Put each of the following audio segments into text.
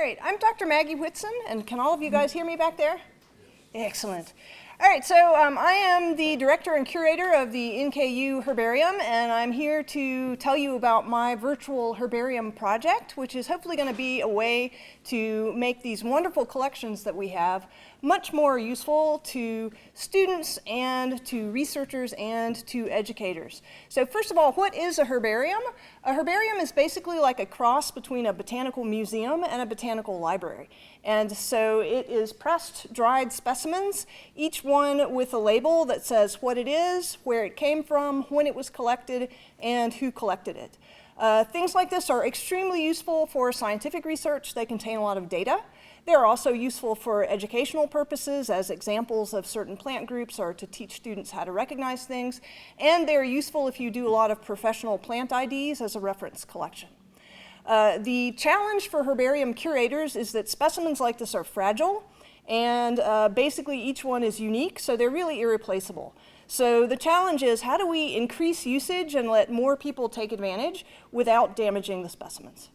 All right, I'm Dr. Maggie Whitson, and can all of you guys hear me back there? Excellent. All right, so I am the director and curator of the NKU Herbarium, and I'm here to tell you about my virtual herbarium project, which is hopefully going to be a way to make these wonderful collections that we have much more useful to students and to researchers and to educators. So first of all, what is a herbarium? A herbarium is basically like a cross between a botanical museum and a botanical library. And so it is pressed, dried specimens, each one with a label that says what it is, where it came from, when it was collected, and who collected it. Things like this are extremely useful for scientific research. They contain a lot of data. They're also useful for educational purposes as examples of certain plant groups or to teach students how to recognize things. And they're useful if you do a lot of professional plant IDs as a reference collection. The challenge for herbarium curators is that specimens like this are fragile, and basically each one is unique, so they're really irreplaceable. So the challenge is, how do we increase usage and let more people take advantage without damaging the specimens?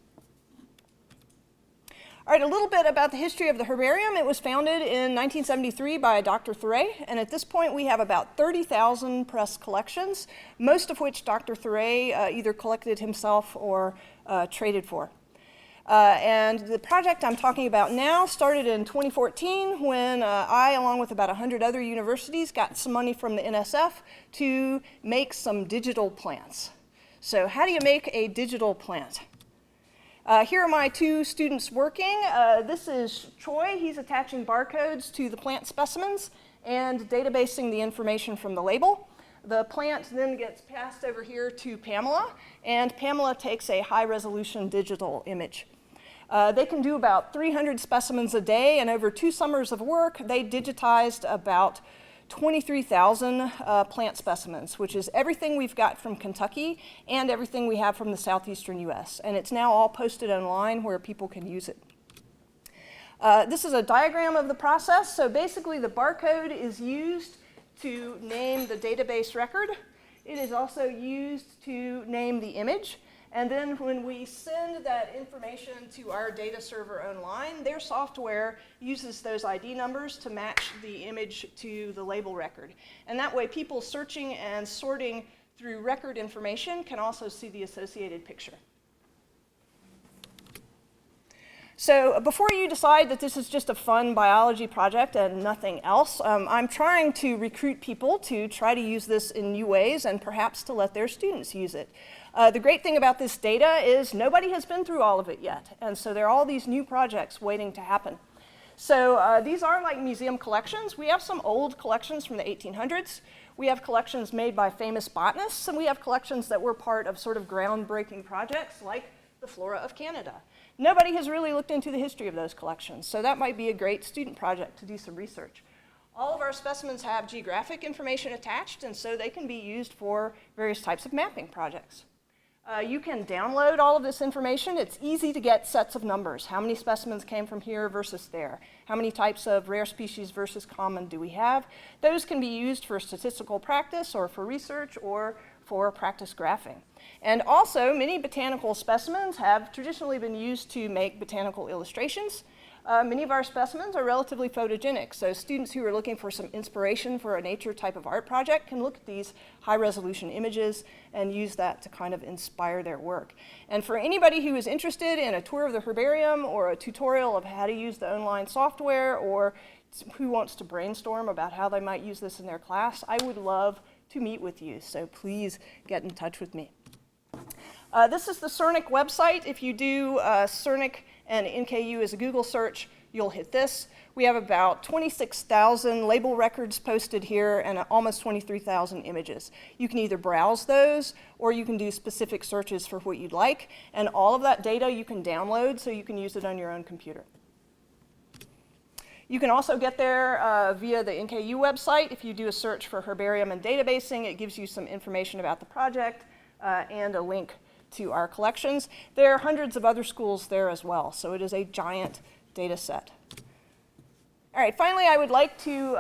All right, a little bit about the history of the herbarium. It was founded in 1973 by Dr. Thuray, and at this point we have about 30,000 press collections, most of which Dr. Thuray either collected himself or traded for. And the project I'm talking about now started in 2014 when I, along with about 100 other universities, got some money from the NSF to make some digital plants. So how do you make a digital plant? Here are my two students working. This is Troy. He's attaching barcodes to the plant specimens and databasing the information from the label. The plant then gets passed over here to Pamela, and Pamela takes a high-resolution digital image. They can do about 300 specimens a day, and over 2 summers of work, they digitized about 23,000 plant specimens, which is everything we've got from Kentucky and everything we have from the southeastern US. And it's now all posted online where people can use it. This is a diagram of the process. So basically the barcode is used to name the database record. It is also used to name the image. And then when we send that information to our data server online, their software uses those ID numbers to match the image to the label record. And that way people searching and sorting through record information can also see the associated picture. So before you decide that this is just a fun biology project and nothing else, I'm trying to recruit people to try to use this in new ways and perhaps to let their students use it. The great thing about this data is nobody has been through all of it yet, and so there are all these new projects waiting to happen. So these are like museum collections. We have some old collections from the 1800s. We have collections made by famous botanists, and we have collections that were part of sort of groundbreaking projects like the Flora of Canada. Nobody has really looked into the history of those collections, so that might be a great student project to do some research. All of our specimens have geographic information attached, and so they can be used for various types of mapping projects. You can download all of this information. It's easy to get sets of numbers. How many specimens came from here versus there? How many types of rare species versus common do we have? Those can be used for statistical practice or for research or for practice graphing. And also, many botanical specimens have traditionally been used to make botanical illustrations. Many of our specimens are relatively photogenic, so students who are looking for some inspiration for a nature type of art project can look at these high-resolution images and use that to kind of inspire their work. And for anybody who is interested in a tour of the herbarium or a tutorial of how to use the online software or who wants to brainstorm about how they might use this in their class, I would love to meet with you, so please get in touch with me. This is the CERNIC website. If you do CERNIC and NKU as a Google search, you'll hit this. We have about 26,000 label records posted here and almost 23,000 images. You can either browse those or you can do specific searches for what you'd like, and all of that data you can download so you can use it on your own computer. You can also get there via the NKU website. If you do a search for herbarium and databasing, it gives you some information about the project and a link to our collections. There are hundreds of other schools there as well, so it is a giant data set. All right, finally, I would like to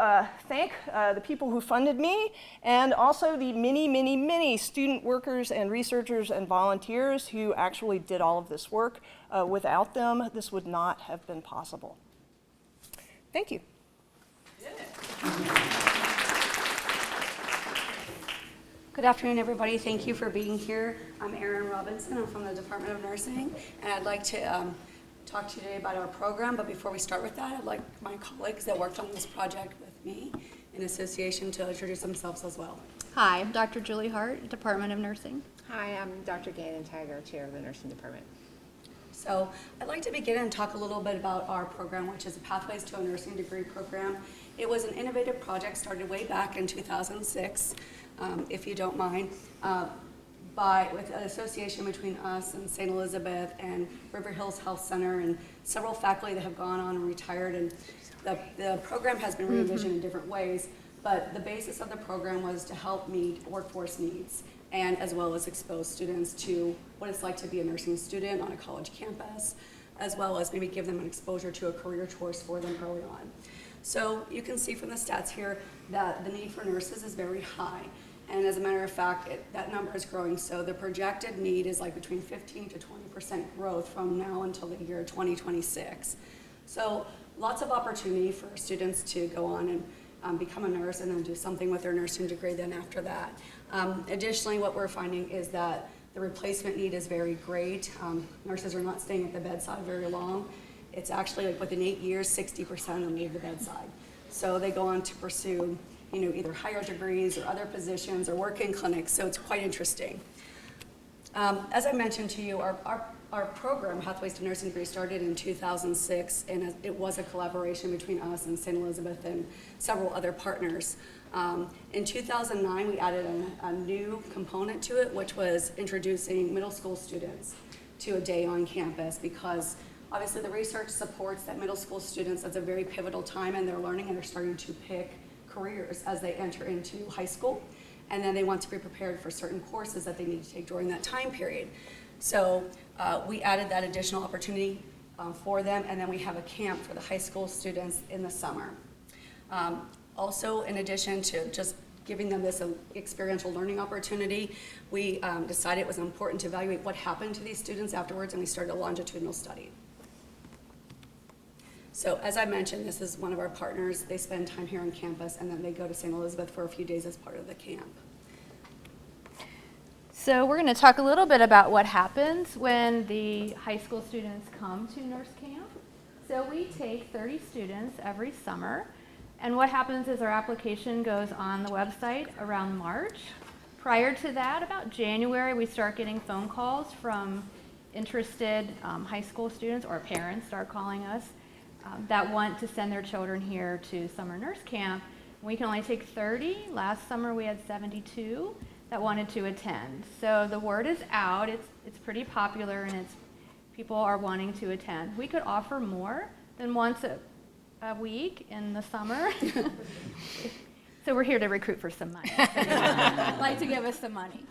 thank the people who funded me and also the many, many, many student workers and researchers and volunteers who actually did all of this work. Without them, this would not have been possible. Thank you. Good afternoon, everybody. Thank you for being here. I'm Erin Robinson. I'm from the Department of Nursing, and I'd like to talk to you today about our program. But before we start with that, I'd like my colleagues that worked on this project with me in association to introduce themselves as well. Hi, I'm Dr. Julie Hart, Department of Nursing. Hi, I'm Dr. Gannon Tiger, Chair of the Nursing Department. So I'd like to begin and talk a little bit about our program, which is a Pathways to a Nursing Degree program. It was an innovative project started way back in 2006, if you don't mind, with an association between us and St. Elizabeth and River Hills Health Center and several faculty that have gone on and retired. And the program has been re-envisioned in different ways, but the basis of the program was to help meet workforce needs and as well as expose students to what it's like to be a nursing student on a college campus, as well as maybe give them an exposure to a career choice for them early on. So you can see from the stats here that the need for nurses is very high. And as a matter of fact, that number is growing. So the projected need is like between 15 to 20% growth from now until the year 2026. So lots of opportunity for students to go on and become a nurse and then do something with their nursing degree then after that. Additionally, what we're finding is that the replacement need is very great. Nurses are not staying at the bedside very long. It's actually like within 8 years, 60% of them leave the bedside. So they go on to pursue either higher degrees or other positions or work in clinics, so it's quite interesting. As I mentioned to you, our program, Pathways to Nursing Degree, started in 2006, and it was a collaboration between us and St. Elizabeth and several other partners. In 2009, we added a new component to it, which was introducing middle school students to a day on campus, because obviously the research supports that middle school students, that's a very pivotal time in their learning, and they're starting to pick careers as they enter into high school, and then they want to be prepared for certain courses that they need to take during that time period. So we added that additional opportunity for them, and then we have a camp for the high school students in the summer. Also, in addition to just giving them this experiential learning opportunity, we decided it was important to evaluate what happened to these students afterwards, and we started a longitudinal study. So as I mentioned, this is one of our partners. They spend time here on campus, and then they go to St. Elizabeth for a few days as part of the camp. So we're going to talk a little bit about what happens when the high school students come to nurse camp. So we take 30 students every summer, and what happens is our application goes on the website around March. Prior to that, about January, we start getting phone calls from interested high school students, or parents start calling us, that want to send their children here to summer nurse camp. We can only take 30. Last summer we had 72 that wanted to attend. So the word is out. It's pretty popular, and people are wanting to attend. We could offer more than once a week in the summer. So we're here to recruit for some money. Like to give us some money.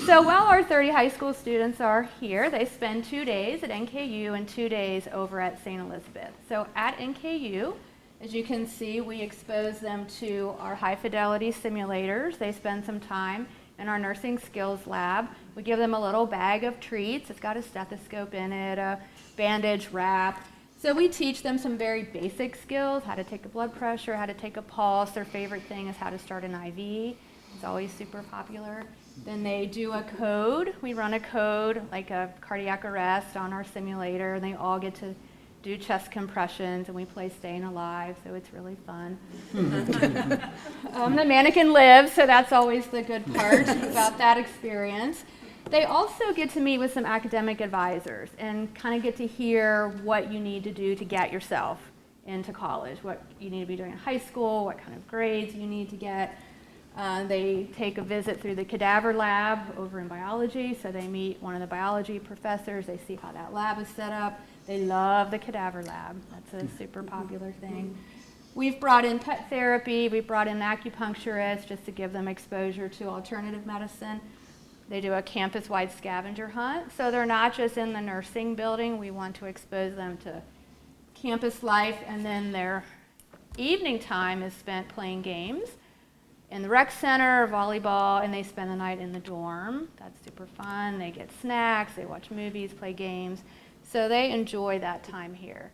So while our 30 high school students are here, they spend 2 days at NKU and 2 days over at St. Elizabeth. So at NKU, as you can see, we expose them to our high fidelity simulators. They spend some time in our nursing skills lab. We give them a little bag of treats. It's got a stethoscope in it, a bandage wrap. So we teach them some very basic skills, how to take a blood pressure, how to take a pulse. Their favorite thing is how to start an IV. It's always super popular. Then they do a code. We run a code, like a cardiac arrest, on our simulator, and they all get to do chest compressions, and we play Staying Alive, so it's really fun. The mannequin lives, so that's always the good part about that experience. They also get to meet with some academic advisors and kind of get to hear what you need to do to get yourself into college, what you need to be doing in high school, what kind of grades you need to get. They take a visit through the cadaver lab over in biology, so they meet one of the biology professors. They see how that lab is set up. They love the cadaver lab. That's a super popular thing. We've brought in pet therapy. We've brought in acupuncturists just to give them exposure to alternative medicine. They do a campus-wide scavenger hunt, so they're not just in the nursing building. We want to expose them to campus life, and then their evening time is spent playing games in the rec center, volleyball, and they spend the night in the dorm. That's super fun. They get snacks, they watch movies, play games. So they enjoy that time here.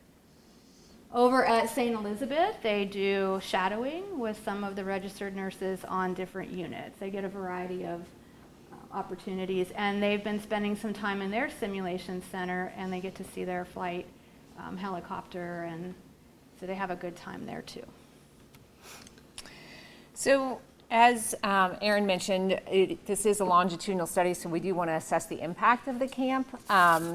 Over at St. Elizabeth, they do shadowing with some of the registered nurses on different units. They get a variety of opportunities, and they've been spending some time in their simulation center, and they get to see their flight helicopter, and so they have a good time there too. So as Erin mentioned, this is a longitudinal study, so we do want to assess the impact of the camp.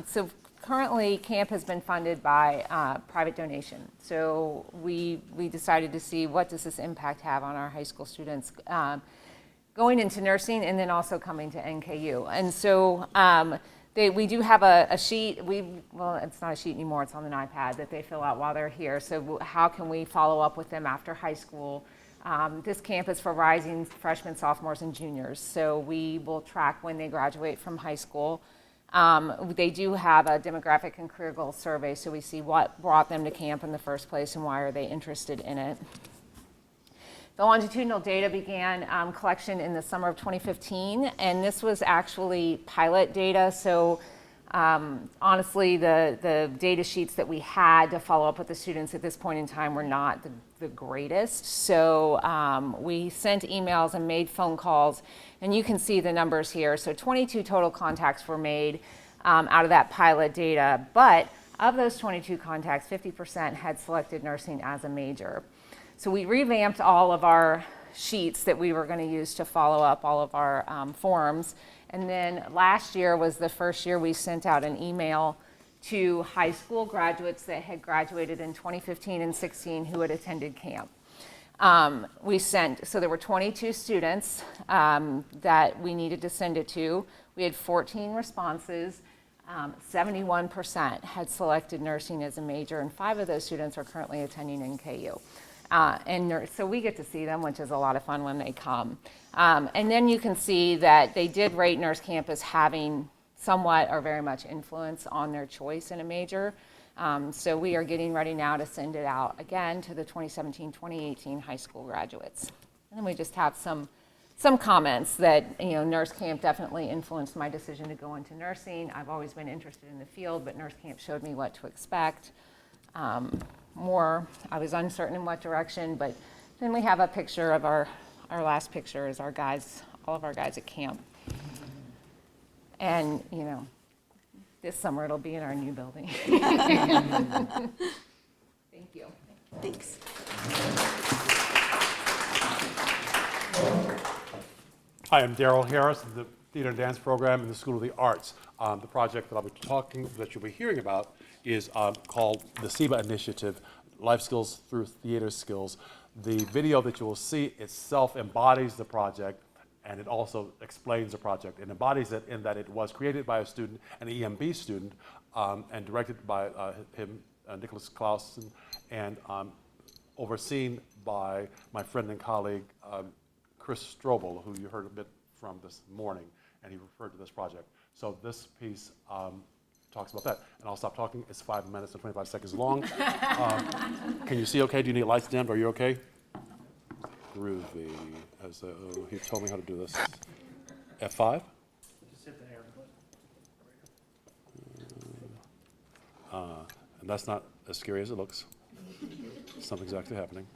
So currently, camp has been funded by private donation. So we decided to see what does this impact have on our high school students going into nursing and then also coming to NKU. And so we do have a sheet. Well, it's not a sheet anymore. It's on an iPad that they fill out while they're here. So how can we follow up with them after high school? This camp is for rising freshmen, sophomores, and juniors. So we will track when they graduate from high school. They do have a demographic and career goals survey, so we see what brought them to camp in the first place and why are they interested in it. The longitudinal data began collection in the summer of 2015, and this was actually pilot data. So honestly, the data sheets that we had to follow up with the students at this point in time were not the greatest. So we sent emails and made phone calls, and you can see the numbers here. So 22 total contacts were made out of that pilot data, but of those 22 contacts, 50% had selected nursing as a major. So we revamped all of our sheets that we were going to use to follow up all of our forms. And then last year was the first year we sent out an email to high school graduates that had graduated in 2015 and 16 who had attended camp. So there were 22 students that we needed to send it to. We had 14 responses. 71% had selected nursing as a major, and 5 of those students are currently attending NKU. So we get to see them, which is a lot of fun when they come. And then you can see that they did rate nurse camp as having somewhat or very much influence on their choice in a major. So we are getting ready now to send it out again to the 2017-2018 high school graduates. And then we just have some comments that, nurse camp definitely influenced my decision to go into nursing. I've always been interested in the field, but nurse camp showed me what to expect. I was uncertain in what direction, but then we have a picture of our last picture is our guys, all of our guys at camp. And, this summer it'll be in our new building. Thank you. Thanks. Hi, I'm Daryl Harris of the Theater and Dance Program in the School of the Arts. The project that you'll be hearing about is called the SEBA Initiative, Life Skills Through Theater Skills. The video that you will see itself embodies the project, and it also explains the project. It embodies it in that it was created by a student, an EMB student, and directed by him, Nicholas Clausen, and overseen by my friend and colleague, Chris Strobel, who you heard a bit from this morning, and he referred to this project. So this piece talks about that. And I'll stop talking. It's 5 minutes and 25 seconds long. Can you see okay? Do you need lights dimmed? Are you okay? Groovy. He told me how to do this. F5? Just hit the air button. And that's not as scary as it looks. Something's actually happening.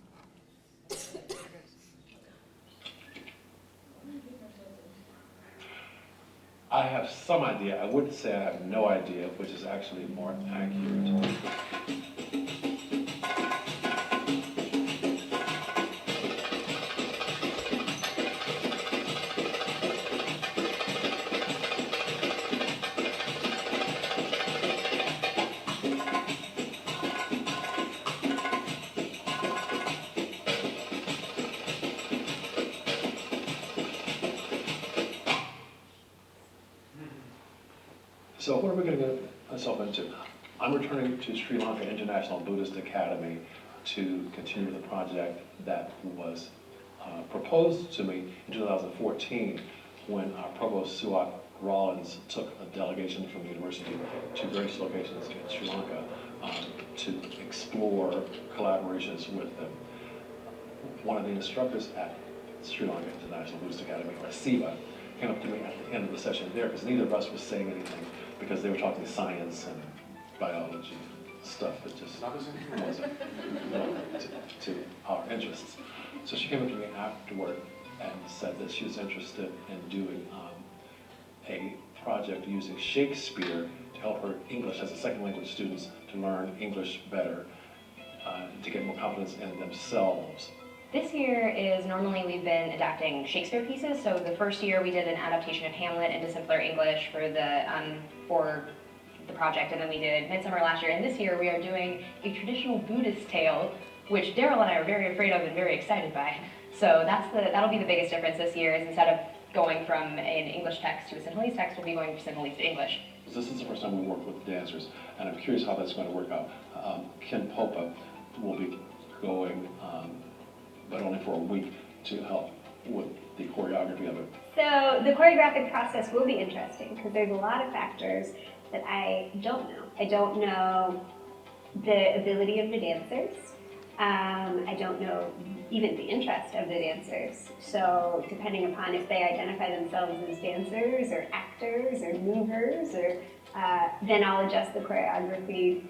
I have some idea. I wouldn't say I have no idea, which is actually more accurate. So what are we going to get ourselves into? I'm returning to Sri Lanka International Buddhist Academy to continue the project that was proposed to me in 2014 when our Provost Suat Rollins took a delegation from the university to various locations in Sri Lanka to explore collaborations with them. one of the instructors at Sri Lanka International Buddhist Academy, or SIVA, came up to me at the end of the session there, because neither of us was saying anything, because they were talking science and biology stuff that just wasn't relevant to our interests. So she came up to me afterward and said that she was interested in doing a project using Shakespeare to help her English as a second language students to learn English better, to get more confidence in themselves. This year is normally we've been adapting Shakespeare pieces. So the first year we did an adaptation of Hamlet into simpler English for the project, and then we did Midsummer last year. And this year we are doing a traditional Buddhist tale, which Daryl and I are very afraid of and very excited by. So that'll be the biggest difference this year. Is instead of going from an English text to a Sinhalese text, we'll be going from Sinhalese to English. This is the first time we worked with dancers, and I'm curious how that's going to work out. Ken Popa will be going, but only for a week, to help with the choreography of it. So the choreographic process will be interesting because there's a lot of factors that I don't know. I don't know the ability of the dancers. I don't know even the interest of the dancers. So depending upon if they identify themselves as dancers or actors or movers, or then I'll adjust the choreography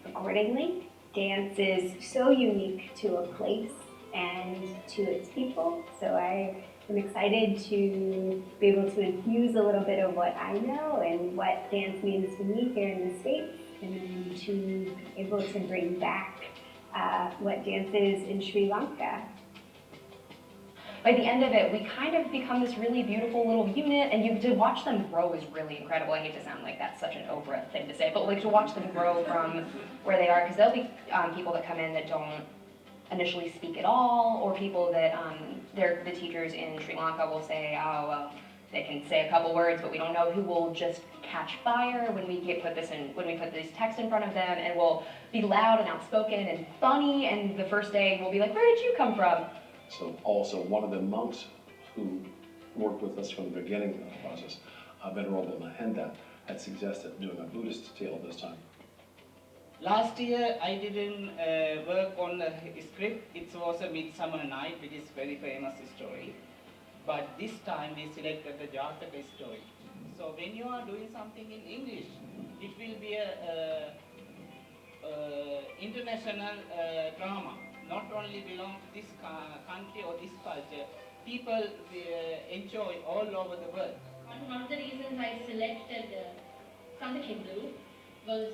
accordingly. Dance is so unique to a place and to its people. So I am excited to be able to infuse a little bit of what I know and what dance means to me here in the States, and to be able to bring back what dance is in Sri Lanka. By the end of it, we kind of become this really beautiful little unit, and to watch them grow is really incredible. I hate to sound like that's such an Oprah thing to say, but like to watch them grow from where they are, because there'll be people that come in that don't initially speak at all, or people that the teachers in Sri Lanka will say, oh, well, they can say a couple words, but we don't know, who will just catch fire when we put this text in front of them, and will be loud and outspoken and funny, and the first day we'll be like, where did you come from? So also one of the monks who worked with us from the beginning of the process, Venerable Mahenda, had suggested doing a Buddhist tale this time. Last year I didn't work on the script. It was a Midsummer Night, which is very famous story. But this time we selected the Jataka story. So when you are doing something in English, it will be a international drama. Not only belong to this country or this culture. People enjoy all over the world. One of the reasons I selected something Hindu was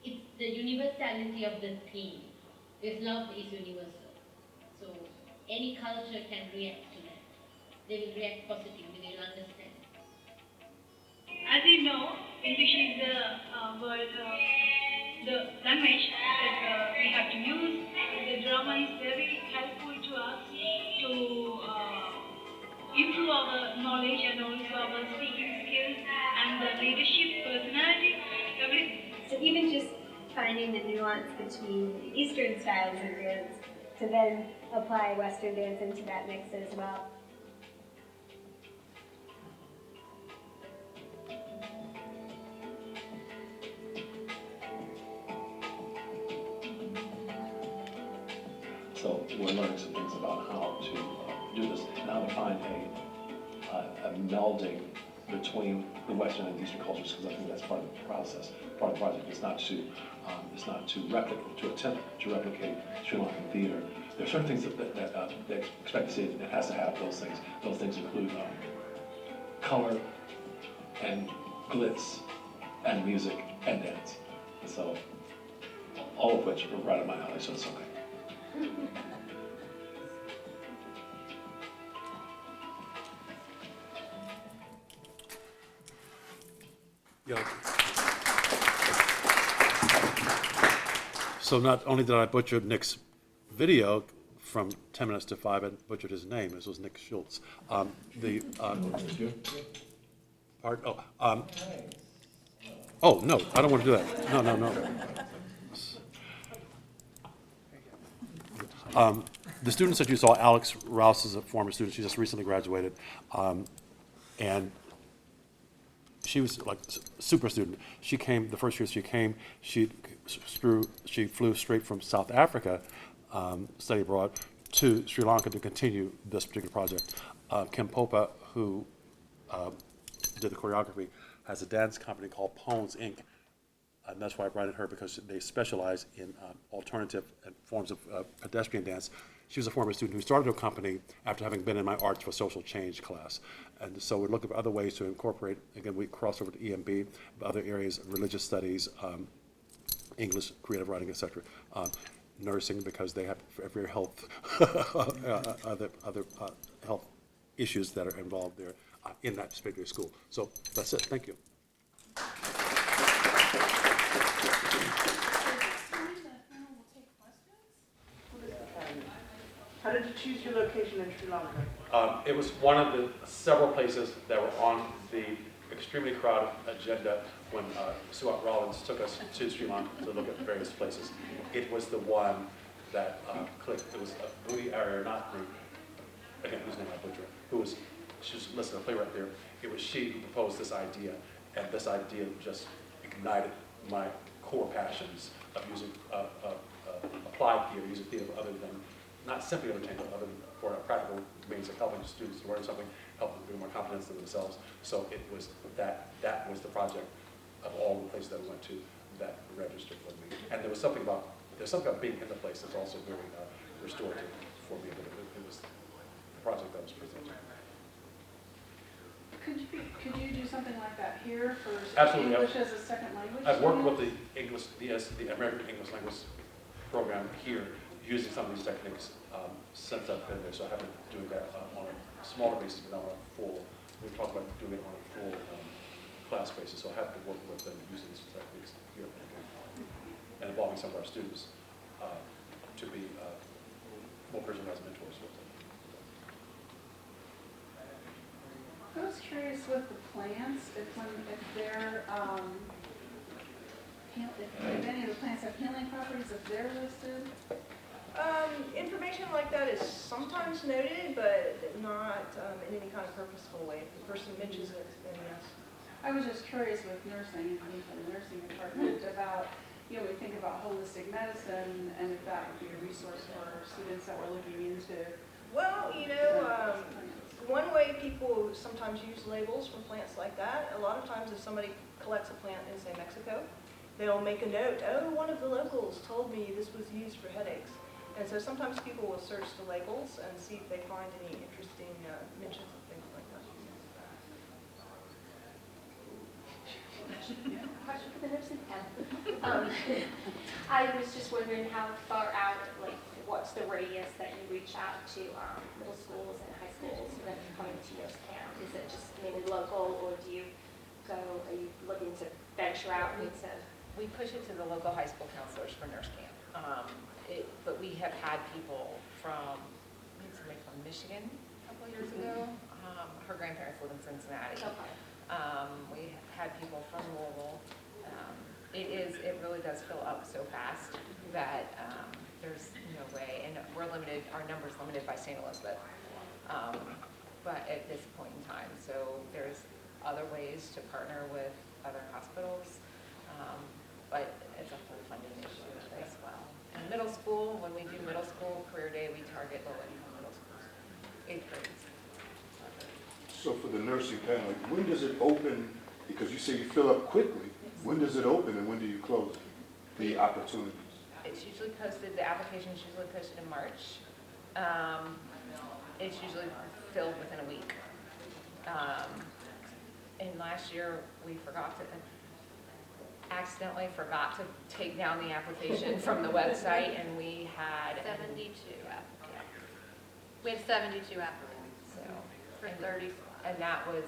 it's the universality of the theme. This love is universal. So any culture can react to that. They will react positively, they will understand. As you know, English is the word, the language that we have to use. The drama is very helpful to us to improve our knowledge and also our speaking skills and the leadership, personality, everything. So even just finding the nuance between Eastern styles of dance to then apply Western dance into that mix as well. So we're learning some things about how to do this and how to find a melding between the Western and Eastern cultures, because I think that's part of the process. Part of the project is not to attempt to replicate Sri Lankan theater. There are certain things that they expect to see. It has to have those things. Those things include color and glitz and music and dance. And so all of which are right up my alley, so it's okay. Yeah. So not only did I butcher Nick's video from 10 minutes to 5, I butchered his name. This was Nick Schultz. Oh, no, I don't want to do that. No. The students that you saw, Alex Rouse is a former student. She just recently graduated. And she was like a super student. She came, the first year she came, she flew straight from South Africa study abroad to Sri Lanka to continue this particular project. Kim Popa, who did the choreography, has a dance company called Pones Inc. And that's why I brought in her, because they specialize in alternative forms of pedestrian dance. She was a former student who started a company after having been in my Arts for Social Change class. And so we're looking for other ways to incorporate, again, we cross over to EMB, other areas, religious studies, English, creative writing, et cetera. Nursing, because they have very health, other health issues that are involved there in that particular school. So that's it, thank you. How did you choose your location in Sri Lanka? It was one of the several places that were on the extremely crowded agenda when Stuart Rollins took us to Sri Lanka to look at various places. It was the one that clicked. It was Budi Arianatni, again, whose name I butcher, who was, she was listed a playwright there. It was she who proposed this idea, and this idea just ignited my core passions of using applied theater, using theater other than, not simply entertainment, other than for a practical means of helping students to learn something, help them build more confidence in themselves. So it was that was the project of all the places that we went to that registered for me. And there's something about being in the place that's also very restorative for me, but it was the project that was presented. Could you do something like that here for Absolutely. English as a second language? I've worked with the English, the American English Language Program here, using some of these techniques since I've been there. So I have been doing that on a smaller basis, but not on a full. We talked about doing it on a full class basis. So I have been working with them using these techniques here and involving some of our students to be more personalized mentors with them. I was curious with the plants, if they're, if any of the plants have healing properties, if they're listed? Information like that is sometimes noted, but not in any kind of purposeful way. If the person mentions it, then yes. I was just curious with nursing, and being from the nursing department, about, we think about holistic medicine, and if that would be a resource for students that were looking into. Well, one way people sometimes use labels for plants like that, a lot of times if somebody collects a plant in, say, Mexico, they'll make a note, oh, one of the locals told me this was used for headaches. And so sometimes people will search the labels and see if they find any interesting mentions of things like that. Question for the nursing panel. I was just wondering how far out, what's the radius that you reach out to middle schools and high schools that are coming to nurse camp? Is it just mainly local, or are you looking to venture out into? We push it to the local high school counselors for nurse camp. But we have had people from, somebody from Michigan a couple years ago. Her grandparents live in Cincinnati. Okay. We had people from Louisville. It really does fill up so fast that there's no way, and we're limited, our number's limited by St. Elizabeth, but at this point in time. So there's other ways to partner with other hospitals, but it's a full funding issue as well. And middle school, when we do middle school career day, we target low-income middle schools, 8th grades. So for the nursing panel, when does it open? Because you say you fill up quickly. When does it open and when do you close the opportunities? It's usually posted, the application is usually posted in March. It's usually filled within a week. And last year, we accidentally forgot to take down the application from the website, and we had 72 applicants. We had 72 applicants. So, for 30. And that was,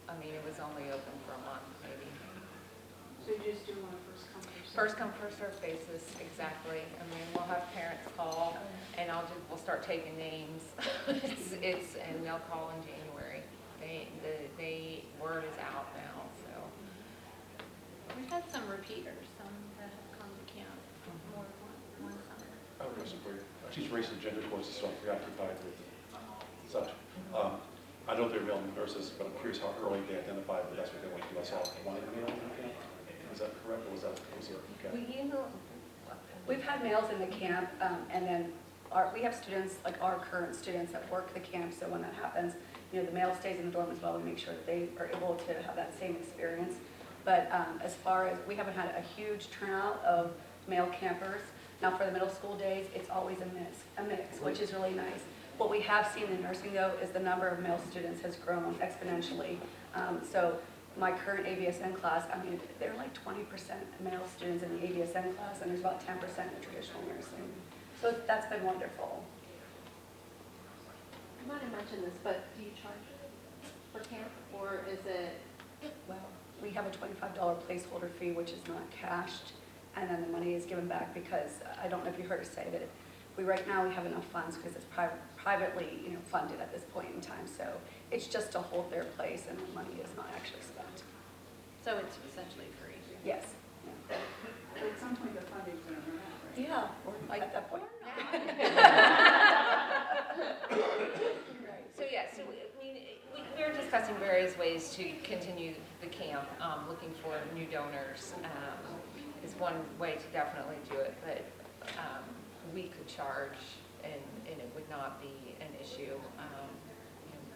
it was only open for a month, maybe. So you just do on a first come, First come, first served basis, exactly. We'll have parents call, and we'll start taking names. And they'll call in January. The word is out now, so. We've had some repeaters, some that have come to camp more than one summer. I teach race and gender courses, so I'm preoccupied with such. I know they're male nurses, but I'm curious how early they identified that that's what they want to do. I saw one male in camp. Is that correct, or was it? Okay. We We've had males in the camp, and then we have students, like our current students that work the camp, so when that happens, you know, the male stays in the dorm as well. We make sure that they are able to have that same experience. But as far as, we haven't had a huge turnout of male campers. Now for the middle school days, it's always a mix, which is really nice. What we have seen in nursing though is the number of male students has grown exponentially. So my current ABSN class, I mean, there are like 20% male students in the ABSN class, and there's about 10% in traditional nursing. So that's been wonderful. I might have mentioned this, but do you charge for camp, or is it? Well, we have a $25 placeholder fee, which is not cashed, and then the money is given back because I don't know if you heard us say that right now we have enough funds because it's privately, you know, funded at this point in time. So it's just to hold their place, and the money is not actually spent. So it's essentially free. Yes. Yeah. But at some point the funding's going to run out, right? Yeah, or like at that point. So yeah, so we were discussing various ways to continue the camp. Looking for new donors is one way to definitely do it, but we could charge and it would not be an issue.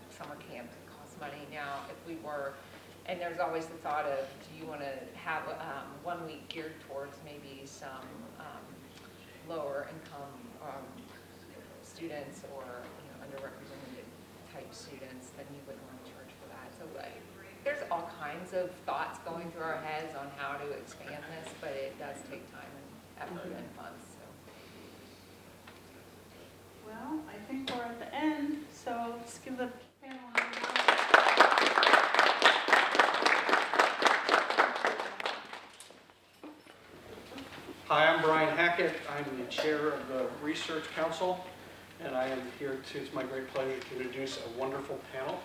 Summer camp costs money. Now, if we were, and there's always the thought of, do you want to have 1 week geared towards maybe some lower income students or underrepresented type students, then you wouldn't want to charge for that. So there's all kinds of thoughts going through our heads on how to expand this, but it does take time and effort and funds. So. Well, I think we're at the end, so let's give the panel a round. Hi, I'm Brian Hackett. I'm the chair of the Research Council, and I am here to, it's my great pleasure to introduce a wonderful panel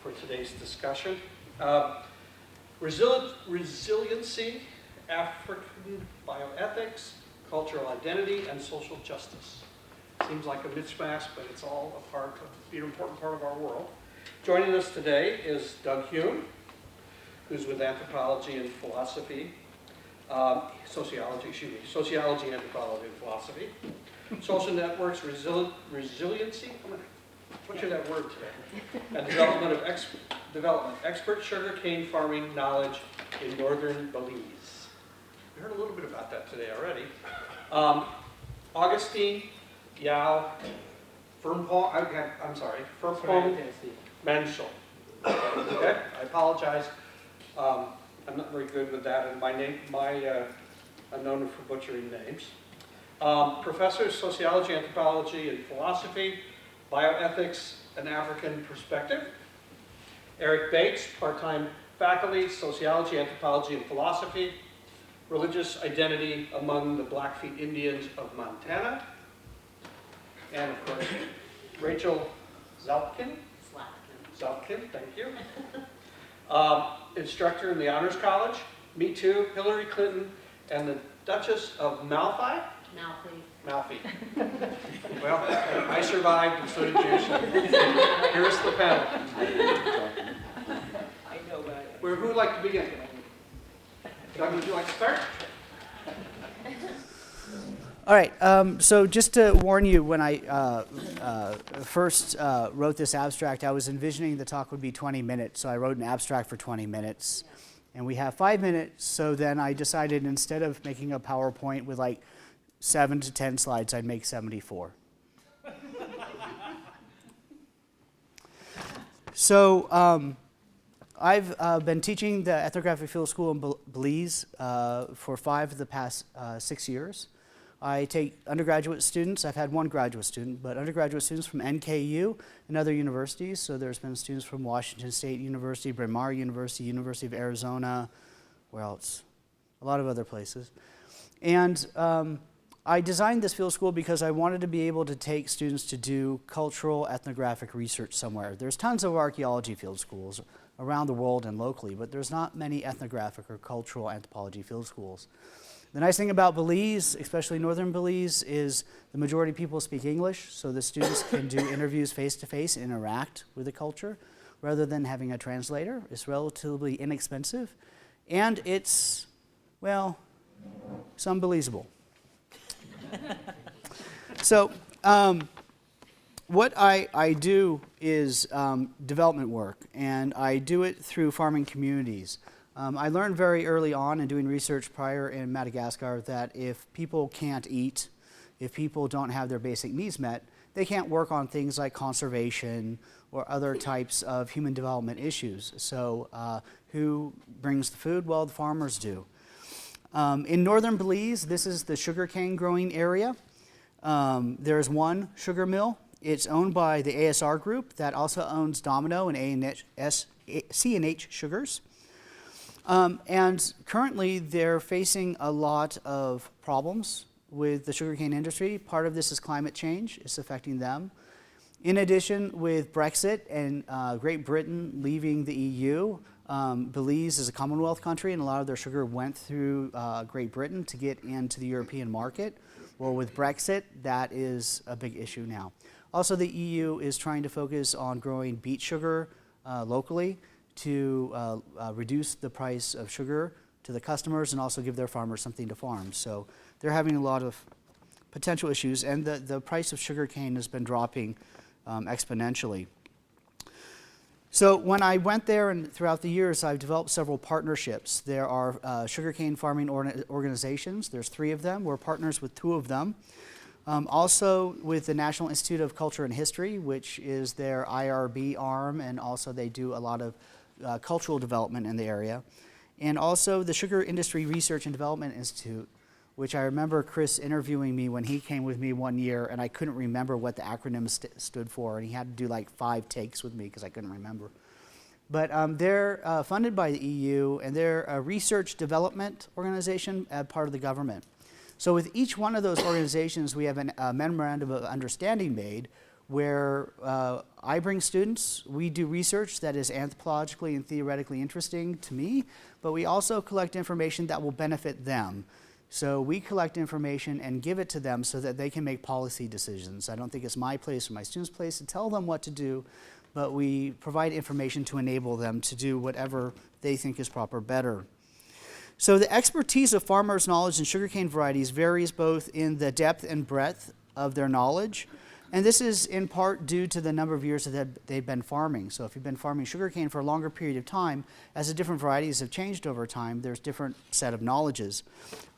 for today's discussion. Resiliency, African bioethics, cultural identity, and social justice. Seems like a mismatch, but it's all an important part of our world. Joining us today is Doug Hume, who's with anthropology and philosophy, sociology, anthropology, and philosophy. Social networks, resiliency, butcher that word today, and development, expert sugarcane farming knowledge in northern Belize. We heard a little bit about that today already. Augustine Yao Firmpong, Firmpong Menschel. Okay, I apologize. I'm not very good with that, and I'm known for butchering names. Professor of Sociology, Anthropology, and Philosophy, Bioethics, and African Perspective. Eric Bates, part-time faculty, Sociology, Anthropology, and Philosophy, Religious Identity among the Blackfeet Indians of Montana. And of course, Rachel Zalkin, thank you. Instructor in the Honors College, Me Too, Hillary Clinton, and the Duchess of Malfi. Malfi. Well, I survived, and so did you. So here's the panel. I know, but Who would like to begin? Doug, would you like to start? All right, so just to warn you, when I first wrote this abstract, I was envisioning the talk would be 20 minutes, so I wrote an abstract for 20 minutes. And we have 5 minutes, so then I decided instead of making a PowerPoint with like 7 to 10 slides, I'd make 74. So I've been teaching the Ethnographic Field School in Belize for 5 of the past 6 years. I take undergraduate students. I've had one graduate student, but undergraduate students from NKU and other universities. So there's been students from Washington State University, Bryn Mawr University, University of Arizona, where else? A lot of other places. And I designed this field school because I wanted to be able to take students to do cultural ethnographic research somewhere. There's tons of archaeology field schools around the world and locally, but there's not many ethnographic or cultural anthropology field schools. The nice thing about Belize, especially northern Belize, is the majority of people speak English, so the students can do interviews face-to-face, interact with the culture, rather than having a translator. It's relatively inexpensive, and it's, well, it's unbelievable. So what I do is development work, and I do it through farming communities. I learned very early on in doing research prior in Madagascar that if people can't eat, if people don't have their basic needs met, they can't work on things like conservation or other types of human development issues. So who brings the food? Well, the farmers do. In northern Belize, this is the sugarcane growing area. There's one sugar mill. It's owned by the ASR Group that also owns Domino and C&H Sugars. And currently, they're facing a lot of problems with the sugarcane industry. Part of this is climate change. It's affecting them. In addition, with Brexit and Great Britain leaving the EU, Belize is a Commonwealth country, and a lot of their sugar went through Great Britain to get into the European market. Well, with Brexit, that is a big issue now. Also, the EU is trying to focus on growing beet sugar locally to reduce the price of sugar to the customers and also give their farmers something to farm. So they're having a lot of potential issues, and the price of sugarcane has been dropping exponentially. So when I went there and throughout the years, I've developed several partnerships. There are sugarcane farming organizations. There's 3 of them. We're partners with 2 of them. Also with the National Institute of Culture and History, which is their IRB arm, and also they do a lot of cultural development in the area. And also the Sugar Industry Research and Development Institute, which I remember Chris interviewing me when he came with me one year, and I couldn't remember what the acronym stood for, and he had to do like 5 takes with me because I couldn't remember. But they're funded by the EU, and they're a research development organization part of the government. So with each one of those organizations, we have a memorandum of understanding made where I bring students, we do research that is anthropologically and theoretically interesting to me, but we also collect information that will benefit them. So we collect information and give it to them so that they can make policy decisions. I don't think it's my place or my students' place to tell them what to do, but we provide information to enable them to do whatever they think is proper better. So the expertise of farmers' knowledge in sugarcane varieties varies both in the depth and breadth of their knowledge, and this is in part due to the number of years that they've been farming. So if you've been farming sugarcane for a longer period of time, as the different varieties have changed over time, there's different set of knowledges.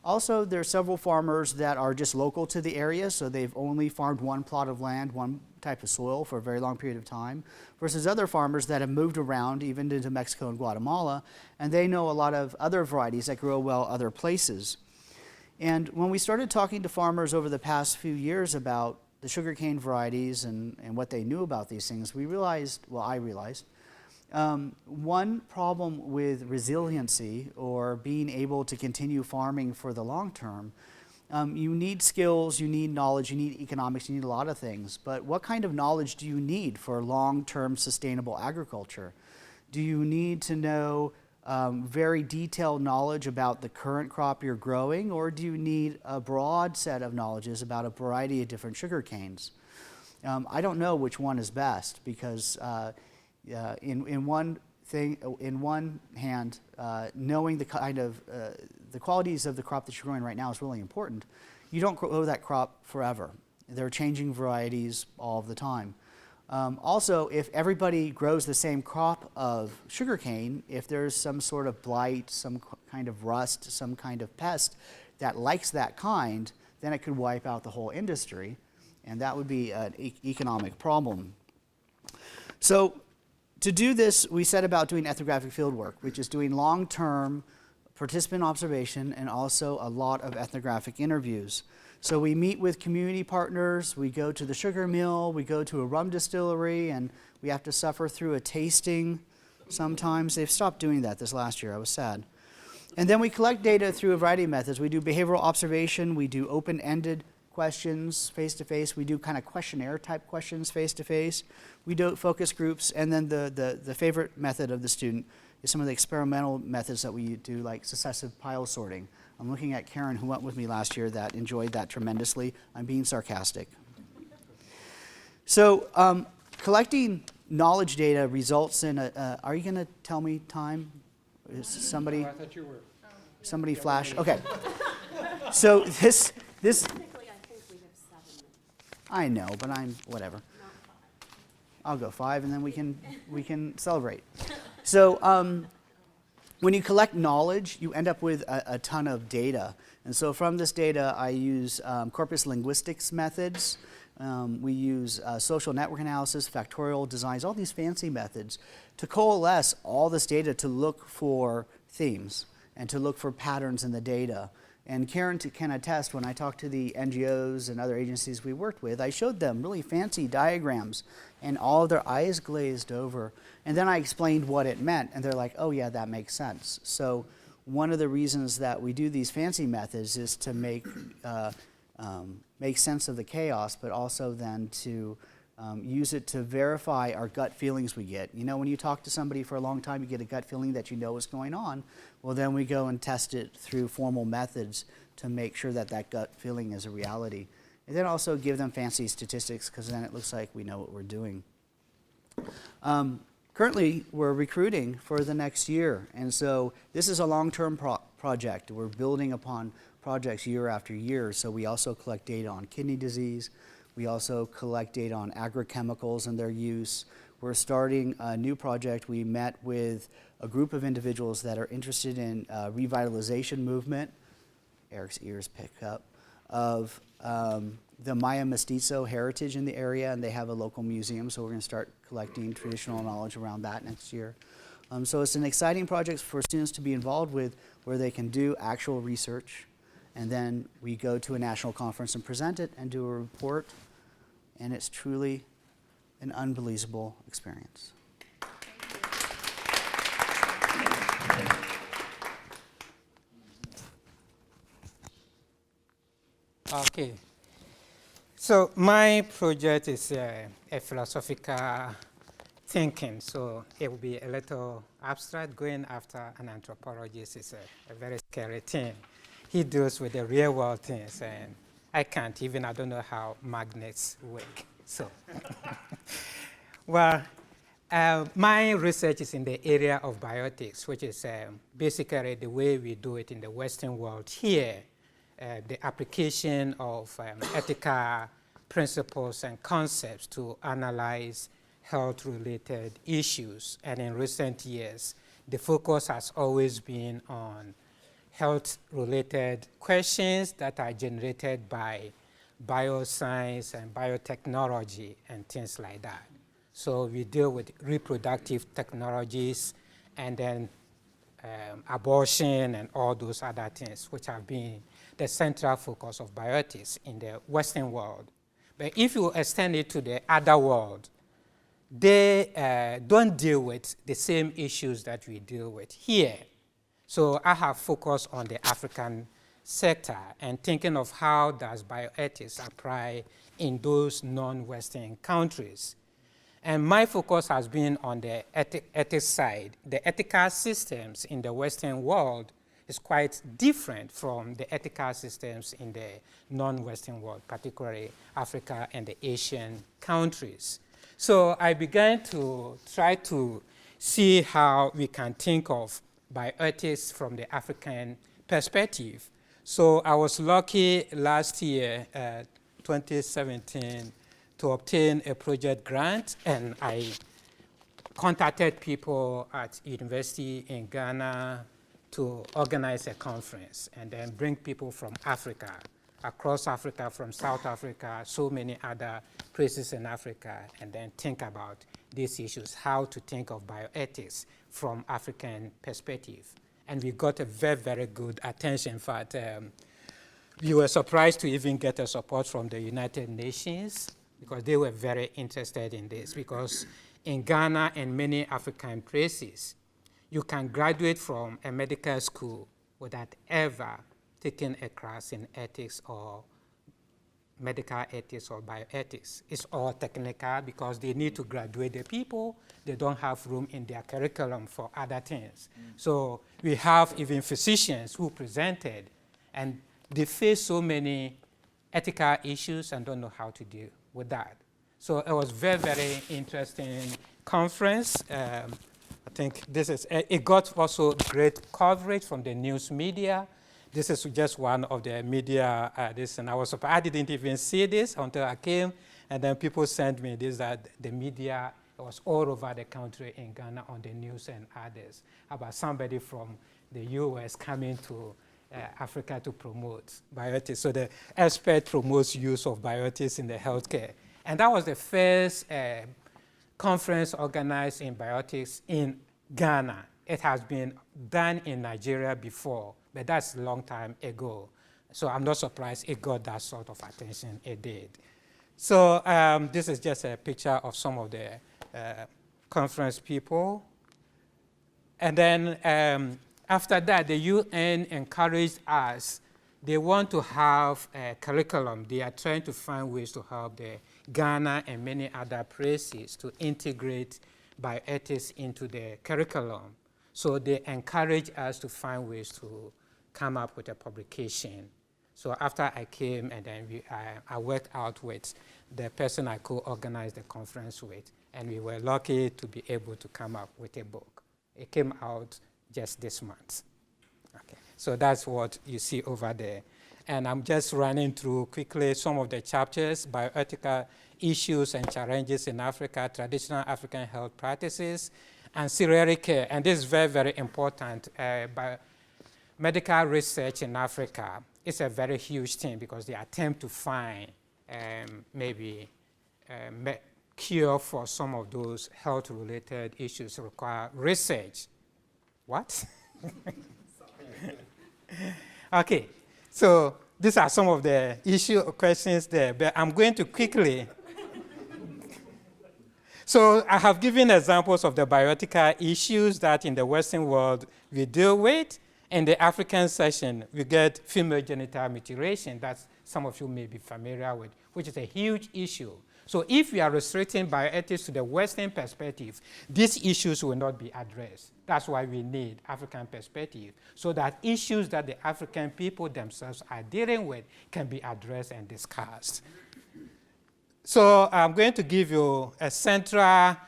Also, there are several farmers that are just local to the area, so they've only farmed one plot of land, one type of soil for a very long period of time, versus other farmers that have moved around even into Mexico and Guatemala, and they know a lot of other varieties that grow well other places. And when we started talking to farmers over the past few years about the sugarcane varieties and what they knew about these things, we realized, well, I realized, one problem with resiliency or being able to continue farming for the long term, you need skills, you need knowledge, you need economics, you need a lot of things. But what kind of knowledge do you need for long-term sustainable agriculture? Do you need to know very detailed knowledge about the current crop you're growing, or do you need a broad set of knowledges about a variety of different sugar canes? I don't know which one is best because in one hand, knowing the kind of the qualities of the crop that you're growing right now is really important. You don't grow that crop forever. They're changing varieties all of the time. Also, if everybody grows the same crop of sugarcane, if there's some sort of blight, some kind of rust, some kind of pest that likes that kind, then it could wipe out the whole industry, and that would be an economic problem. So to do this, we set about doing ethnographic field work, which is doing long-term participant observation and also a lot of ethnographic interviews. So we meet with community partners, we go to the sugar mill, we go to a rum distillery, and we have to suffer through a tasting sometimes. They've stopped doing that this last year. I was sad. And then we collect data through a variety of methods. We do behavioral observation, we do open-ended questions face-to-face, we do kind of questionnaire-type questions face-to-face, we do focus groups, and then the favorite method of the student is some of the experimental methods that we do, like successive pile sorting. I'm looking at Karen, who went with me last year, that enjoyed that tremendously. I'm being sarcastic. So collecting knowledge data results in are you going to tell me time? Is somebody? Oh, I thought you were. Somebody flash? Okay. So this I know, but I'm, whatever. I'll go 5 and then we can celebrate. So when you collect knowledge, you end up with a ton of data. And so from this data, I use corpus linguistics methods. We use social network analysis, factorial designs, all these fancy methods to coalesce all this data to look for themes and to look for patterns in the data. And Karen can attest, when I talked to the NGOs and other agencies we worked with, I showed them really fancy diagrams and all of their eyes glazed over. And then I explained what it meant, and they're like, oh yeah, that makes sense. So one of the reasons that we do these fancy methods is to make sense of the chaos, but also then to use it to verify our gut feelings we get. You know, when you talk to somebody for a long time, you get a gut feeling that you know what's going on. Well, then we go and test it through formal methods to make sure that that gut feeling is a reality. And then also give them fancy statistics, because then it looks like we know what we're doing. Currently, we're recruiting for the next year, and so this is a long-term project. We're building upon projects year after year, so we also collect data on kidney disease. We also collect data on agrochemicals and their use. We're starting a new project. We met with a group of individuals that are interested in revitalization movement, Eric's ears pick up, of the Maya Mestizo heritage in the area, and they have a local museum, so we're going to start collecting traditional knowledge around that next year. So it's an exciting project for students to be involved with, where they can do actual research, and then we go to a national conference and present it and do a report, and it's truly an unbelievable experience. Okay. So my project is a philosophical thinking, so it will be a little abstract. Going after an anthropologist is a very scary thing. He deals with the real world things, and I can't even, I don't know how magnets work. So, well, my research is in the area of bioethics, which is basically the way we do it in the Western world here. The application of ethical principles and concepts to analyze health-related issues. And in recent years, the focus has always been on health-related questions that are generated by bioscience and biotechnology and things like that. So we deal with reproductive technologies and then abortion and all those other things, which have been the central focus of bioethics in the Western world. But if you extend it to the other world, they don't deal with the same issues that we deal with here. So I have focused on the African sector and thinking of how does bioethics apply in those non-Western countries. And my focus has been on the ethics side. The ethical systems in the Western world is quite different from the ethical systems in the non-Western world, particularly Africa and the Asian countries. So I began to try to see how we can think of bioethics from the African perspective. So I was lucky last year, 2017, to obtain a project grant, and I contacted people at university in Ghana to organize a conference and then bring people from Africa, across Africa, from South Africa, so many other places in Africa, and then think about these issues, how to think of bioethics from African perspective. And we got a very, very good attention. In fact, we were surprised to even get a support from the United Nations, because they were very interested in this, because in Ghana and many African places, you can graduate from a medical school without ever taking a class in ethics or medical ethics or bioethics. It's all technical because they need to graduate the people. They don't have room in their curriculum for other things. So we have even physicians who presented, and they face so many ethical issues and don't know how to deal with that. So it was very, very interesting conference. I think this is, it got also great coverage from the news media. This is just one of the media, and I was surprised. I didn't even see this until I came, and then people sent me this, that the media was all over the country in Ghana on the news and others about somebody from the US coming to Africa to promote biotics. So the expert promotes use of biotics in the healthcare. And that was the first conference organized in biotics in Ghana. It has been done in Nigeria before, but that's a long time ago. So I'm not surprised it got that sort of attention it did. So this is just a picture of some of the conference people. And then after that, the UN encouraged us. They want to have a curriculum. They are trying to find ways to help the Ghana and many other places to integrate bioethics into the curriculum. So they encourage us to find ways to come up with a publication. So after I came, and then I worked out with the person I co-organized the conference with, and we were lucky to be able to come up with a book. It came out just this month. Okay, so that's what you see over there. And I'm just running through quickly some of the chapters: bioethical issues and challenges in Africa, traditional African health practices, ancillary care. And this is very, very important. Medical research in Africa is a very huge thing because they attempt to find maybe cure for some of those health-related issues require research. What? Okay, so these are some of the questions there, but I'm going to quickly. So I have given examples of the bioethical issues that in the Western world we deal with. In the African session, we get female genital mutilation that some of you may be familiar with, which is a huge issue. So if we are restricting bioethics to the Western perspective, these issues will not be addressed. That's why we need African perspective, so that issues that the African people themselves are dealing with can be addressed and discussed. So I'm going to give you a central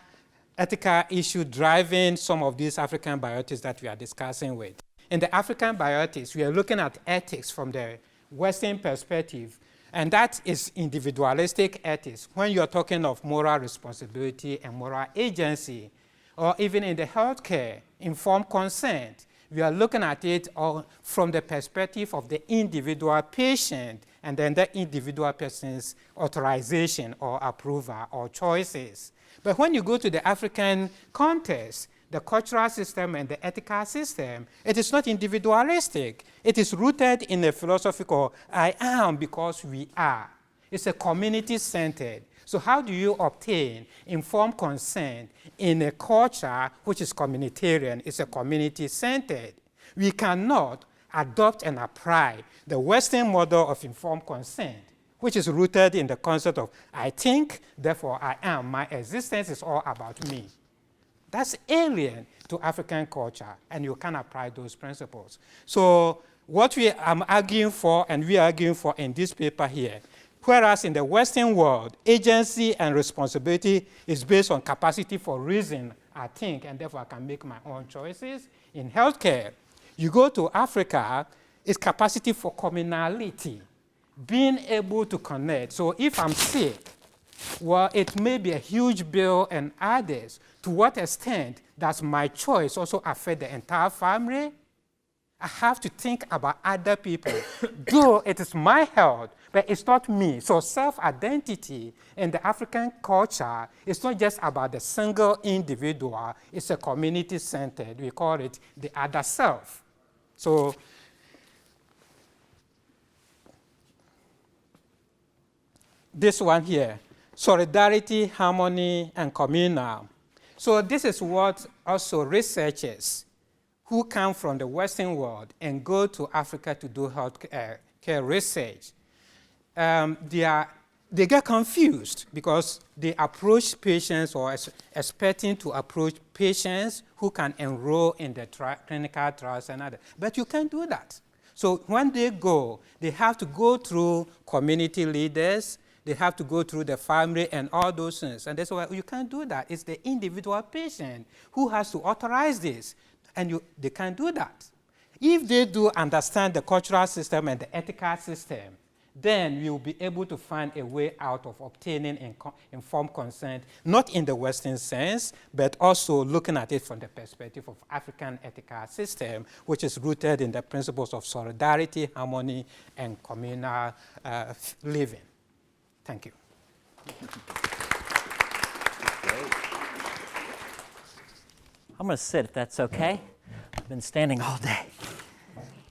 ethical issue driving some of these African bioethics that we are discussing with. In the African bioethics, we are looking at ethics from the Western perspective, and that is individualistic ethics. When you're talking of moral responsibility and moral agency, or even in the healthcare, informed consent, we are looking at it all from the perspective of the individual patient and then the individual person's authorization or approval or choices. But when you go to the African context, the cultural system and the ethical system, it is not individualistic. It is rooted in a philosophical I am because we are. It's a community-centered. So how do you obtain informed consent in a culture which is communitarian? It's a community-centered. We cannot adopt and apply the Western model of informed consent, which is rooted in the concept of I think, therefore I am. My existence is all about me. That's alien to African culture, and you can apply those principles. So what I'm arguing for, and we are arguing for in this paper here, whereas in the Western world, agency and responsibility is based on capacity for reason, I think, and therefore I can make my own choices. In healthcare, you go to Africa, it's capacity for communality, being able to connect. So if I'm sick, well, it may be a huge bill and others. To what extent does my choice also affect the entire family? I have to think about other people. Though it is my health, but it's not me. So self-identity in the African culture is not just about the single individual. It's a community-centered. We call it the other self. So this one here, solidarity, harmony, and communal. So this is what also researchers who come from the Western world and go to Africa to do health care research, they get confused because they approach patients or expecting to approach patients who can enroll in the clinical trials and others. But you can't do that. So when they go, they have to go through community leaders, they have to go through the family and all those things. And that's why you can't do that. It's the individual patient who has to authorize this. And they can't do that. If they do understand the cultural system and the ethical system, then we will be able to find a way out of obtaining informed consent, not in the Western sense, but also looking at it from the perspective of African ethical system, which is rooted in the principles of solidarity, harmony, and communal living. Thank you. I'm going to sit if that's okay. I've been standing all day.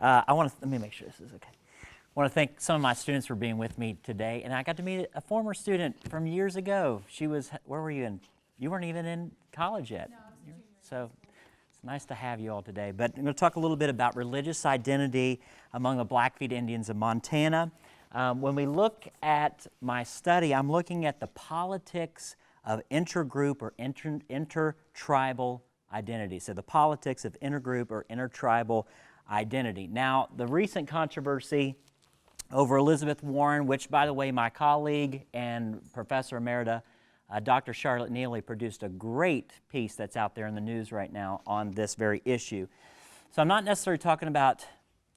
Let me make sure this is okay. I want to thank some of my students for being with me today. And I got to meet a former student from years ago. She was, where were you in? You weren't even in college yet. No, I was a junior. So it's nice to have you all today. But I'm going to talk a little bit about religious identity among the Blackfeet Indians of Montana. When we look at my study, I'm looking at the politics of intergroup or intertribal identity. So the politics of intergroup or intertribal identity. Now, the recent controversy over Elizabeth Warren, which, by the way, my colleague and Professor Emerita, Dr. Charlotte Neely, produced a great piece that's out there in the news right now on this very issue. So I'm not necessarily talking about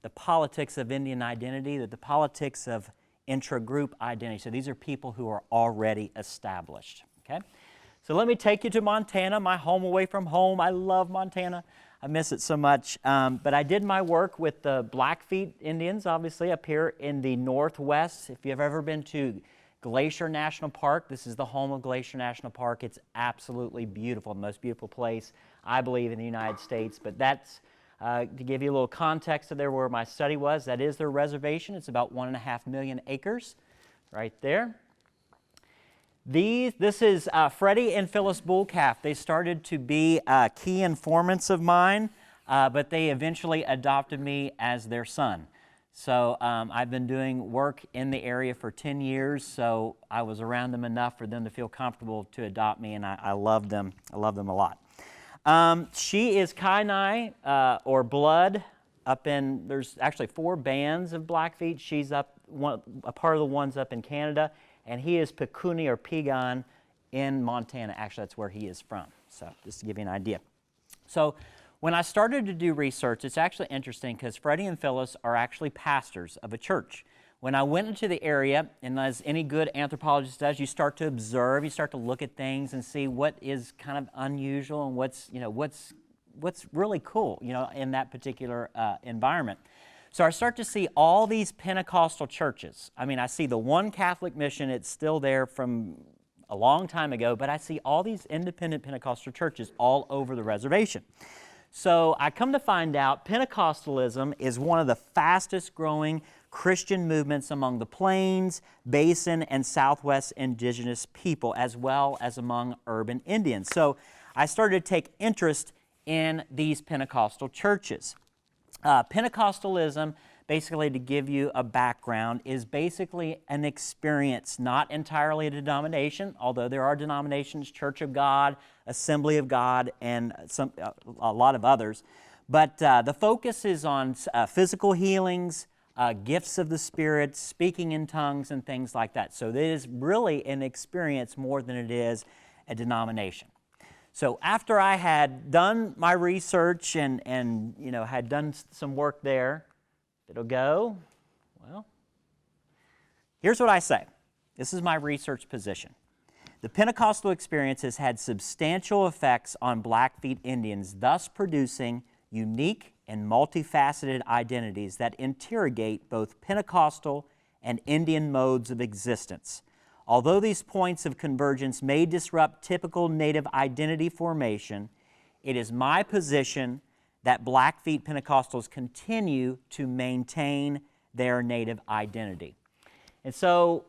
the politics of Indian identity, but the politics of intragroup identity. So these are people who are already established, okay? So let me take you to Montana, my home away from home. I love Montana. I miss it so much. But I did my work with the Blackfeet Indians, obviously, up here in the Northwest. If you've ever been to Glacier National Park, this is the home of Glacier National Park. It's absolutely beautiful, the most beautiful place, I believe, in the United States. But that's, to give you a little context of there where my study was, that is their reservation. It's about 1.5 million acres right there. This is Freddie and Phyllis Bullcalf. They started to be key informants of mine, but they eventually adopted me as their son. So I've been doing work in the area for 10 years, so I was around them enough for them to feel comfortable to adopt me, and I love them. I love them a lot. She is Kainai, or Blood, up in, there's actually 4 bands of Blackfeet. She's a part of the ones up in Canada. And he is Pikuni or Pigon in Montana. Actually, that's where he is from. So just to give you an idea. So when I started to do research, it's actually interesting because Freddie and Phyllis are actually pastors of a church. When I went into the area, and as any good anthropologist does, you start to observe, you start to look at things and see what is kind of unusual and what's really cool, in that particular environment. So I start to see all these Pentecostal churches. I mean, I see the one Catholic mission, it's still there from a long time ago, but I see all these independent Pentecostal churches all over the reservation. So I come to find out Pentecostalism is one of the fastest growing Christian movements among the Plains, Basin, and Southwest indigenous people, as well as among urban Indians. So I started to take interest in these Pentecostal churches. Pentecostalism, basically to give you a background, is basically an experience, not entirely a denomination, although there are denominations, Church of God, Assembly of God, and a lot of others. But the focus is on physical healings, gifts of the Spirit, speaking in tongues, and things like that. So it is really an experience more than it is a denomination. So after I had done my research and had done some work there, it'll go, well, here's what I say. This is my research position. The Pentecostal experience has had substantial effects on Blackfeet Indians, thus producing unique and multifaceted identities that interrogate both Pentecostal and Indian modes of existence. Although these points of convergence may disrupt typical Native identity formation, it is my position that Blackfeet Pentecostals continue to maintain their Native identity. And so,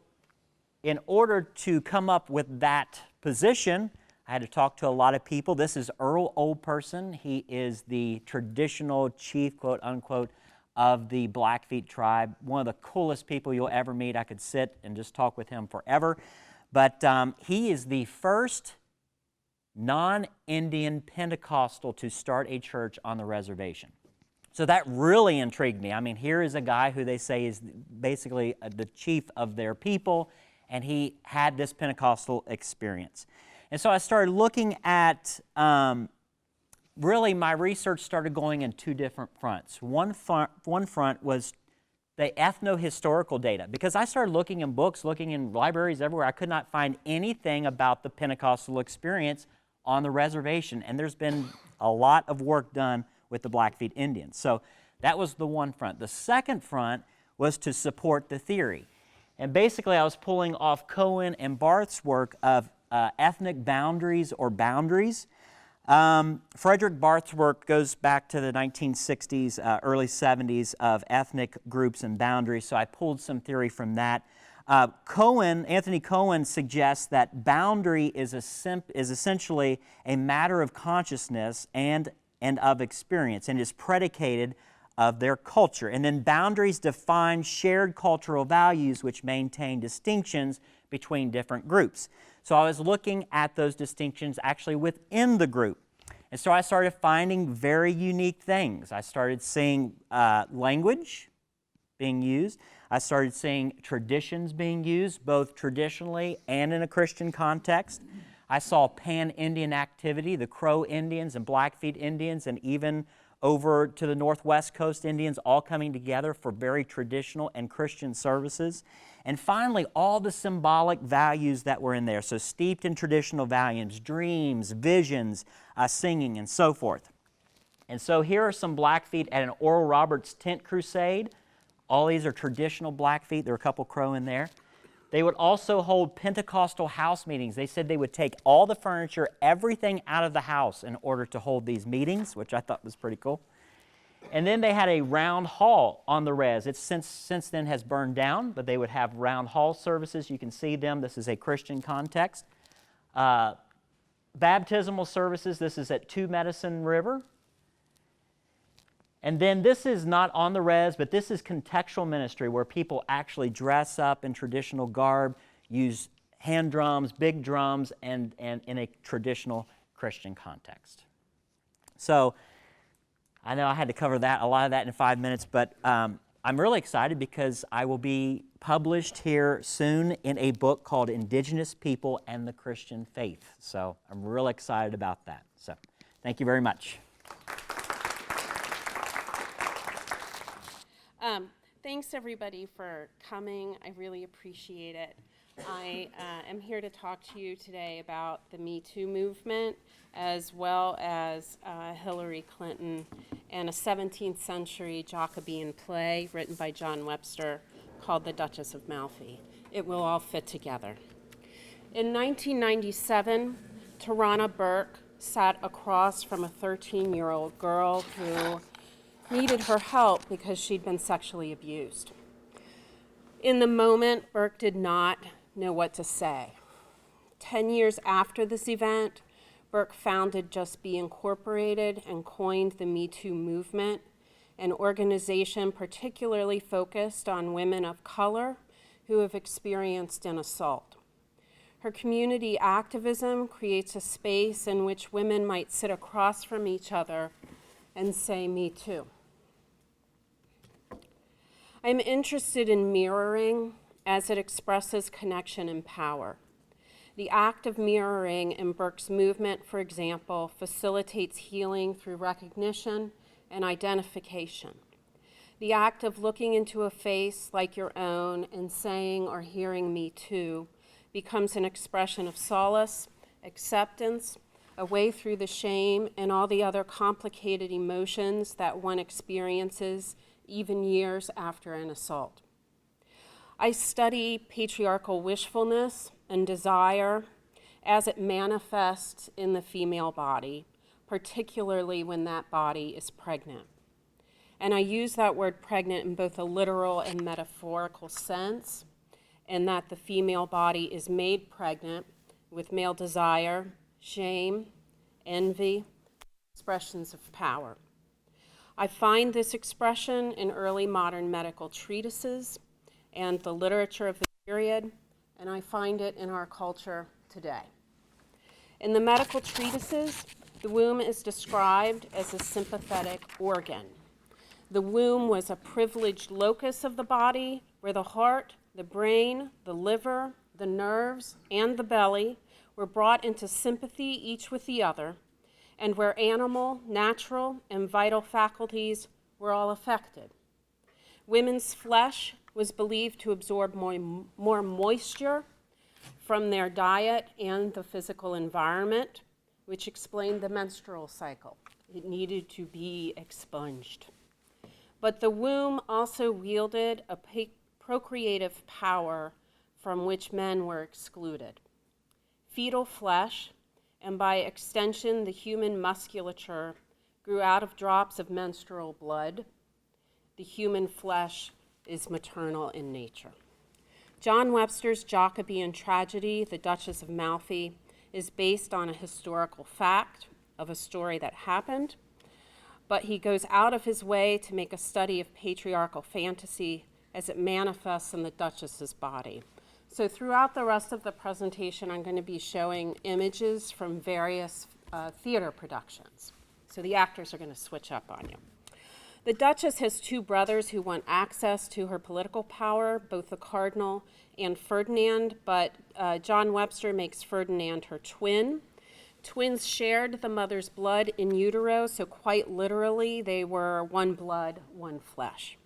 in order to come up with that position, I had to talk to a lot of people. This is Earl Oldperson. He is the traditional chief, quote unquote, of the Blackfeet tribe. One of the coolest people you'll ever meet. I could sit and just talk with him forever. But he is the first non-Indian Pentecostal to start a church on the reservation. So that really intrigued me. I mean, here is a guy who they say is basically the chief of their people, and he had this Pentecostal experience. And so I started looking at really my research started going in two different fronts. One front was the ethno-historical data, because I started looking in books, looking in libraries everywhere. I could not find anything about the Pentecostal experience on the reservation, and there's been a lot of work done with the Blackfeet Indians. So that was the one front. The second front was to support the theory. And basically I was pulling off Cohen and Barth's work of ethnic boundaries or boundaries. Frederick Barth's work goes back to the 1960s, early 70s of ethnic groups and boundaries, so I pulled some theory from that. Anthony Cohen suggests that boundary is essentially a matter of consciousness and of experience, and is predicated of their culture. And then boundaries define shared cultural values which maintain distinctions between different groups. So I was looking at those distinctions actually within the group. And so I started finding very unique things. I started seeing language being used. I started seeing traditions being used, both traditionally and in a Christian context. I saw pan-Indian activity, the Crow Indians and Blackfeet Indians, and even over to the Northwest Coast Indians all coming together for very traditional and Christian services. And finally, all the symbolic values that were in there, so steeped in traditional values, dreams, visions, singing, and so forth. And so here are some Blackfeet at an Oral Roberts tent crusade. All these are traditional Blackfeet. There are a couple Crow in there. They would also hold Pentecostal house meetings. They said they would take all the furniture, everything out of the house in order to hold these meetings, which I thought was pretty cool. And then they had a round hall on the res. It's since then has burned down, but they would have round hall services. You can see them. This is a Christian context. Baptismal services. This is at Two Medicine River. And then this is not on the res, but this is contextual ministry, where people actually dress up in traditional garb, use hand drums, big drums, and in a traditional Christian context. So I know I had to cover a lot of that in 5 minutes, but I'm really excited because I will be published here soon in a book called Indigenous People and the Christian Faith. So I'm real excited about that. So thank you very much. Thanks everybody for coming. I really appreciate it. I am here to talk to you today about the Me Too movement, as well as Hillary Clinton and a 17th century Jacobean play written by John Webster called The Duchess of Malfi. It will all fit together. In 1997, Tarana Burke sat across from a 13-year-old girl who needed her help because she'd been sexually abused. In the moment, Burke did not know what to say. 10 years after this event, Burke founded Just Be Incorporated and coined the Me Too movement, an organization particularly focused on women of color who have experienced an assault. Her community activism creates a space in which women might sit across from each other and say, "Me too." I'm interested in mirroring as it expresses connection and power. The act of mirroring in Burke's movement, for example, facilitates healing through recognition and identification. The act of looking into a face like your own and saying or hearing "me too" becomes an expression of solace, acceptance, a way through the shame and all the other complicated emotions that one experiences even years after an assault. I study patriarchal wishfulness and desire as it manifests in the female body, particularly when that body is pregnant. And I use that word pregnant in both a literal and metaphorical sense, in that the female body is made pregnant with male desire, shame, envy, expressions of power. I find this expression in early modern medical treatises and the literature of the period, and I find it in our culture today. In the medical treatises, the womb is described as a sympathetic organ. The womb was a privileged locus of the body where the heart, the brain, the liver, the nerves, and the belly were brought into sympathy each with the other, and where animal, natural, and vital faculties were all affected. Women's flesh was believed to absorb more moisture from their diet and the physical environment, which explained the menstrual cycle. It needed to be expunged. But the womb also wielded a procreative power from which men were excluded. Fetal flesh, and by extension the human musculature, grew out of drops of menstrual blood. The human flesh is maternal in nature. John Webster's Jacobean tragedy, The Duchess of Malfi, is based on a historical fact of a story that happened, but he goes out of his way to make a study of patriarchal fantasy as it manifests in the Duchess's body. So throughout the rest of the presentation, I'm going to be showing images from various theater productions. So the actors are going to switch up on you. The Duchess has two brothers who want access to her political power, both the Cardinal and Ferdinand, but John Webster makes Ferdinand her twin. Twins shared the mother's blood in utero, so quite literally they were one blood, one flesh.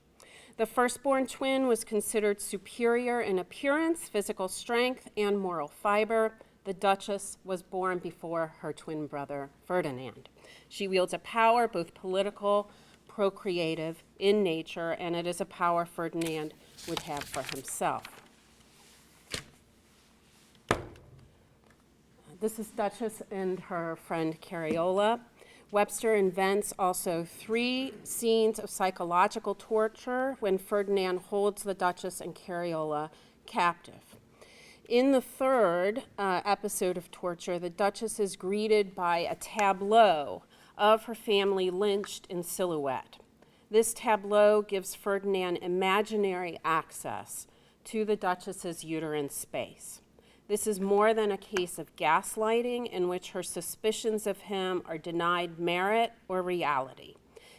The firstborn twin was considered superior in appearance, physical strength, and moral fiber. The Duchess was born before her twin brother, Ferdinand. She wields a power, both political, procreative in nature, and it is a power Ferdinand would have for himself. This is Duchess and her friend Cariola. Webster invents also 3 scenes of psychological torture when Ferdinand holds the Duchess and Cariola captive. In the 3rd episode of torture, the Duchess is greeted by a tableau of her family lynched in silhouette. This tableau gives Ferdinand imaginary access to the Duchess's uterine space. This is more than a case of gaslighting in which her suspicions of him are denied merit or reality.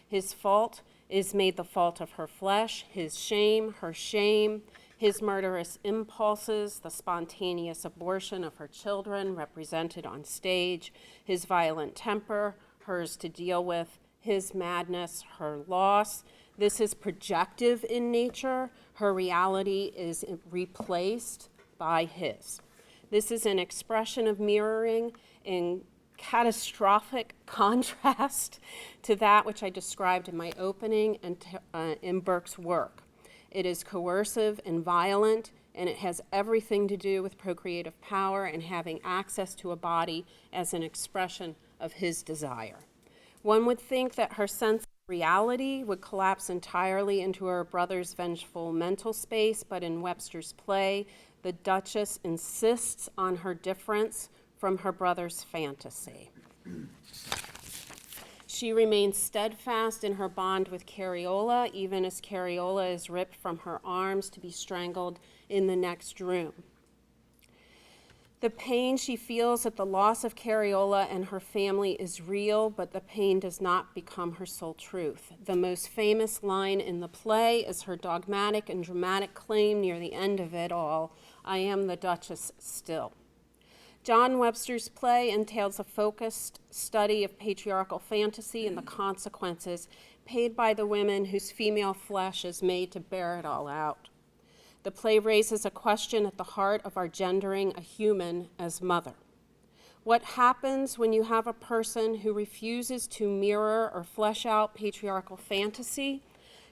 His fault is made the fault of her flesh, his shame, her shame, his murderous impulses, the spontaneous abortion of her children represented on stage, his violent temper, hers to deal with, his madness, her loss. This is projective in nature. Her reality is replaced by his. This is an expression of mirroring in catastrophic contrast to that which I described in my opening and in Burke's work. It is coercive and violent, and it has everything to do with procreative power and having access to a body as an expression of his desire. One would think that her sense of reality would collapse entirely into her brother's vengeful mental space, but in Webster's play, the Duchess insists on her difference from her brother's fantasy. She remains steadfast in her bond with Cariola, even as Cariola is ripped from her arms to be strangled in the next room. The pain she feels at the loss of Cariola and her family is real, but the pain does not become her sole truth. The most famous line in the play is her dogmatic and dramatic claim near the end of it all, "I am the Duchess still." John Webster's play entails a focused study of patriarchal fantasy and the consequences paid by the women whose female flesh is made to bear it all out. The play raises a question at the heart of our gendering a human as mother. What happens when you have a person who refuses to mirror or flesh out patriarchal fantasy,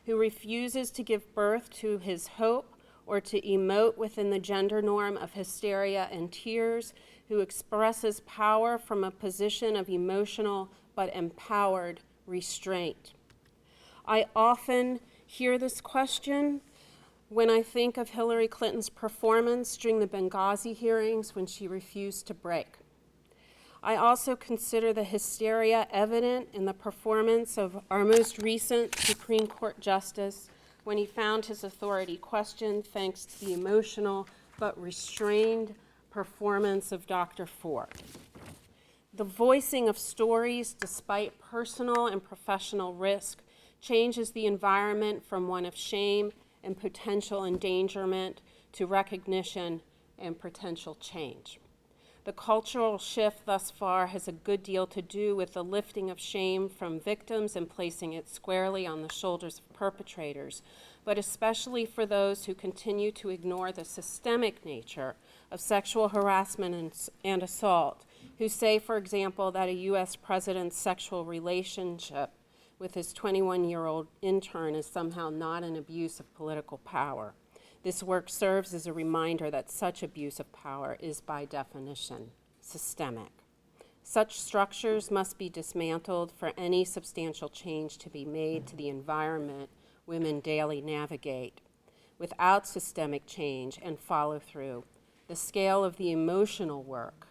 who refuses to give birth to his hope or to emote within the gender norm of hysteria and tears, who expresses power from a position of emotional but empowered restraint? I often hear this question when I think of Hillary Clinton's performance during the Benghazi hearings when she refused to break. I also consider the hysteria evident in the performance of our most recent Supreme Court Justice when he found his authority questioned thanks to the emotional but restrained performance of Dr. Ford. The voicing of stories, despite personal and professional risk, changes the environment from one of shame and potential endangerment to recognition and potential change. The The cultural shift thus far has a good deal to do with the lifting of shame from victims and placing it squarely on the shoulders of perpetrators, but especially for those who continue to ignore the systemic nature of sexual harassment and assault, who say, for example, that a U.S. president's sexual relationship with his 21-year-old intern is somehow not an abuse of political power. This work serves as a reminder that such abuse of power is, by definition, systemic. Such structures must be dismantled for any substantial change to be made to the environment women daily navigate. Without systemic change and follow-through, the scale of the emotional work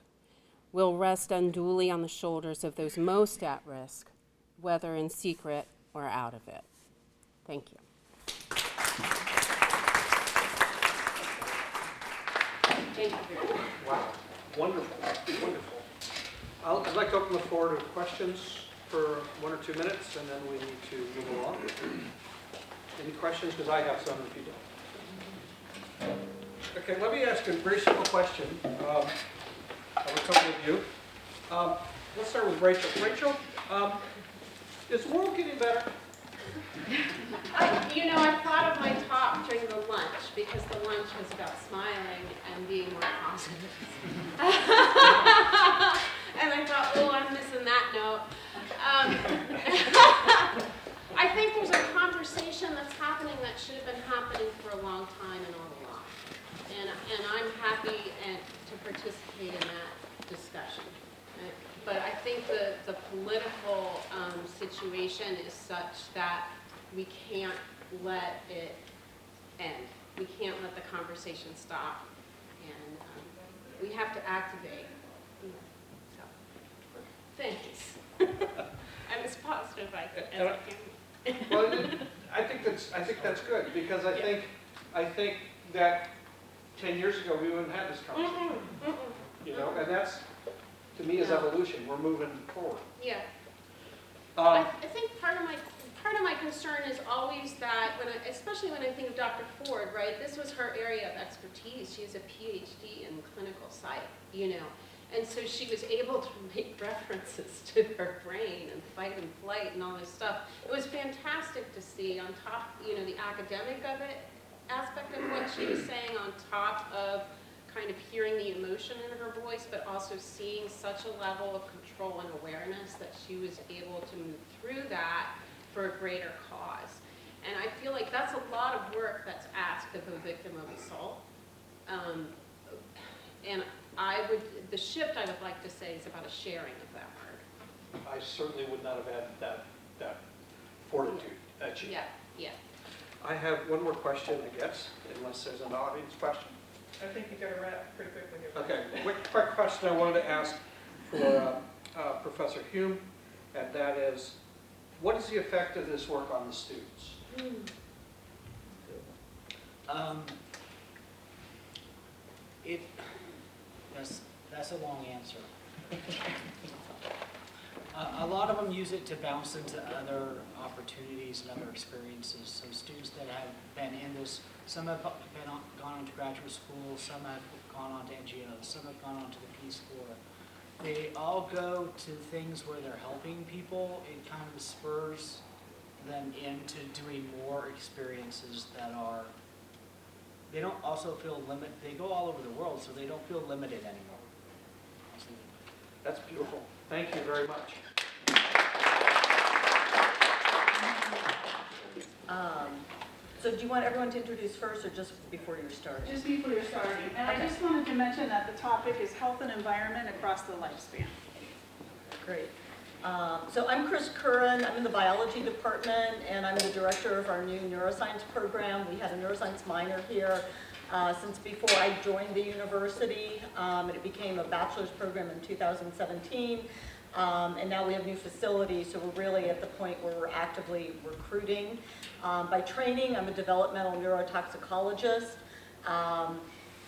will rest unduly on the shoulders of those most at risk, whether in secret or out of it. Thank you. Thank you very much. Wow, wonderful, wonderful. I'd like to open the floor to questions for 1 or 2 minutes, and then we need to move along. Any questions? Because I have some if you don't. Okay, let me ask a very simple question of a couple of you. Let's start with Rachel. Rachel, is the world getting better? I thought of my talk during the lunch because the lunch was about smiling and being more positive. And I thought, oh, I'm missing that note. I think there's a conversation that's happening that should have been happening for a long time and all along. And I'm happy to participate in that discussion. But I think the political situation is such that we can't let it end. We can't let the conversation stop. And we have to activate. So, thanks. I'm as positive as I can. Well, I think that's good because I think that 10 years ago we wouldn't have this conversation. You know, and that's, to me, is evolution. We're moving forward. Yeah. I think part of my concern is always that, especially when I think of Dr. Ford, right? This was her area of expertise. She has a PhD in clinical psych, and so she was able to make references to her brain and fight and flight and all this stuff. It was fantastic to see on top, the academic of it, aspect of what she was saying, on top of kind of hearing the emotion in her voice, but also seeing such a level of control and awareness that she was able to move through that for a greater cause. And I feel like that's a lot of work that's asked of a victim of assault. And the shift I would like to say is about a sharing of that work. I certainly would not have had that fortitude that you. Yeah. I have one more question, I guess, unless there's an audience question. I think you got to wrap pretty quickly. Okay, quick question I wanted to ask for Professor Hume, and that is, what is the effect of this work on the students? That's a long answer. A lot of them use it to bounce into other opportunities and other experiences. Some students that have been in this, some have gone on to graduate school, some have gone on to NGOs, some have gone on to the Peace Corps. They all go to things where they're helping people. It kind of spurs them into doing more experiences that are, they don't also feel limited. They go all over the world, so they don't feel limited anymore. That's beautiful. Thank you very much. So do you want everyone to introduce first or just before you're starting? Just before you're starting. And I just wanted to mention that the topic is health and environment across the lifespan. Great. So I'm Chris Curran. I'm in the biology department, and I'm the director of our new neuroscience program. We had a neuroscience minor here since before I joined the university, and it became a bachelor's program in 2017. And now we have new facilities, so we're really at the point where we're actively recruiting. By training, I'm a developmental neurotoxicologist.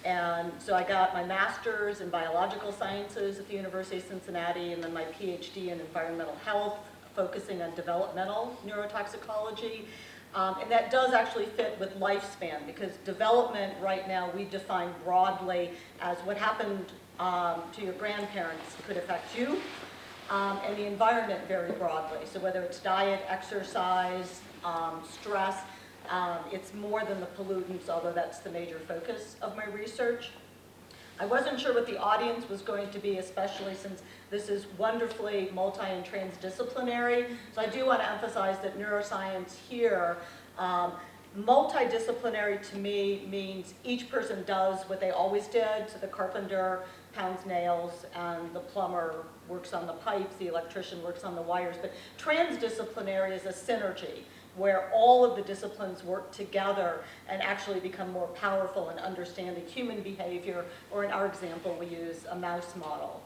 And so I got my master's in biological sciences at the University of Cincinnati, and then my PhD in environmental health, focusing on developmental neurotoxicology. And that does actually fit with lifespan, because development right now we define broadly as what happened to your grandparents could affect you, and the environment very broadly. So whether it's diet, exercise, stress, it's more than the pollutants, although that's the major focus of my research. I wasn't sure what the audience was going to be, especially since this is wonderfully multi and transdisciplinary. So I do want to emphasize that neuroscience here, multidisciplinary to me means each person does what they always did. So the carpenter pounds nails, and the plumber works on the pipes, the electrician works on the wires. But transdisciplinary is a synergy where all of the disciplines work together and actually become more powerful in understanding human behavior, or in our example, we use a mouse model.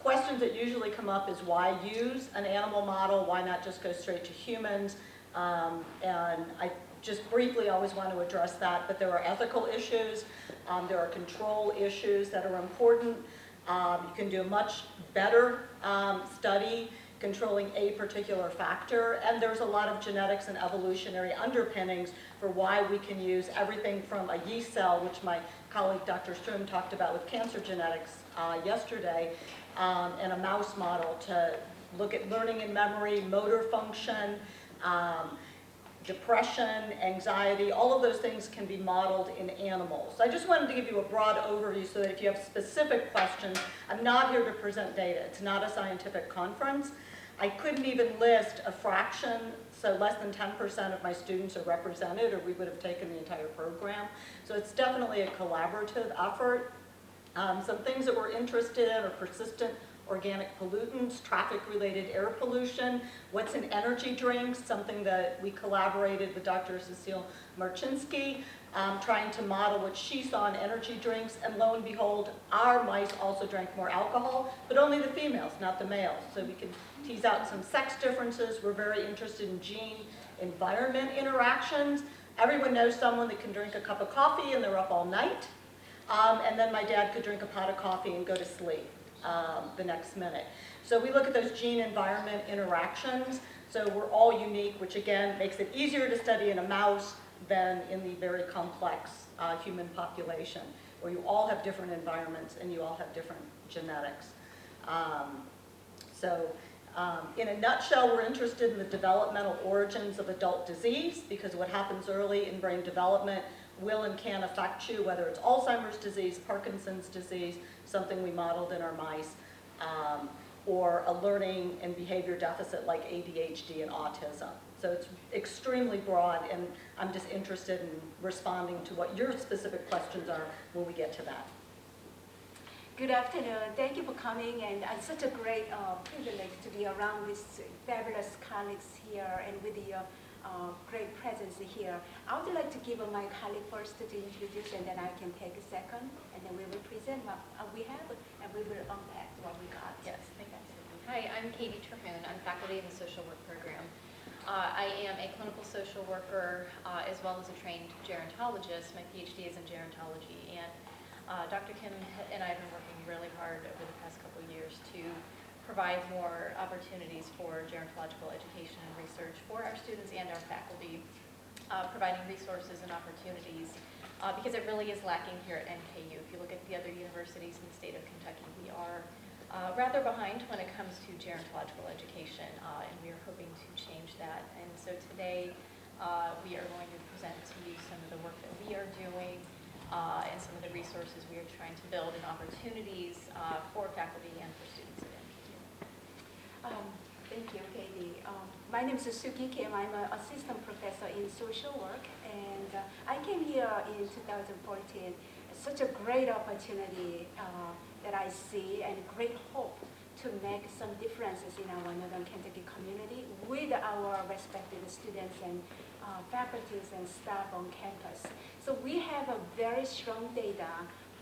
Questions that usually come up is why use an animal model? Why not just go straight to humans? And I just briefly always want to address that, but there are ethical issues, there are control issues that are important. You can do a much better study controlling a particular factor, and there's a lot of genetics and evolutionary underpinnings for why we can use everything from a yeast cell, which my colleague Dr. Strom talked about with cancer genetics yesterday, and a mouse model to look at learning and memory, motor function, depression, anxiety, all of those things can be modeled in animals. So I just wanted to give you a broad overview so that if you have specific questions, I'm not here to present data. It's not a scientific conference. I couldn't even list a fraction, so less than 10% of my students are represented, or we would have taken the entire program. So it's definitely a collaborative effort. Some things that we're interested in are persistent organic pollutants, traffic-related air pollution, what's in energy drinks, something that we collaborated with Dr. Cecile Marchinsky, trying to model what she saw in energy drinks, and lo and behold, our mice also drank more alcohol, but only the females, not the males. So we can tease out some sex differences. We're very interested in gene-environment interactions. Everyone knows someone that can drink a cup of coffee and they're up all night, and then my dad could drink a pot of coffee and go to sleep the next minute. So we look at those gene-environment interactions. So we're all unique, which again makes it easier to study in a mouse than in the very complex human population, where you all have different environments and you all have different genetics. In a nutshell, we're interested in the developmental origins of adult disease, because what happens early in brain development will and can affect you, whether it's Alzheimer's disease, Parkinson's disease, something we modeled in our mice, or a learning and behavior deficit like ADHD and autism. So it's extremely broad, and I'm just interested in responding to what your specific questions are when we get to that. Good afternoon. Thank you for coming, and it's such a great privilege to be around these fabulous colleagues here and with your great presence here. I would like to give my colleague first to introduce, and then I can take a second, and then we will present what we have, and we will unpack what we got. Yes, thank you. Hi, I'm Katie Terhune. I'm faculty in the social work program. I am a clinical social worker as well as a trained gerontologist. My PhD is in gerontology, and Dr. Kim and I have been working really hard over the past couple of years to provide more opportunities for gerontological education and research for our students and our faculty, providing resources and opportunities, because it really is lacking here at NKU. If you look at the other universities in the state of Kentucky, we are rather behind when it comes to gerontological education, and we are hoping to change that. And so today, we are going to present to you some of the work that we are doing, and some of the resources we are trying to build and opportunities for faculty and for students at NKU. Thank you, Katie. My name is Suki Kim. I'm an assistant professor in social work, and I came here in 2014. It's such a great opportunity that I see, and great hope to make some differences in our Northern Kentucky community with our respected students and faculties and staff on campus. So we have a very strong data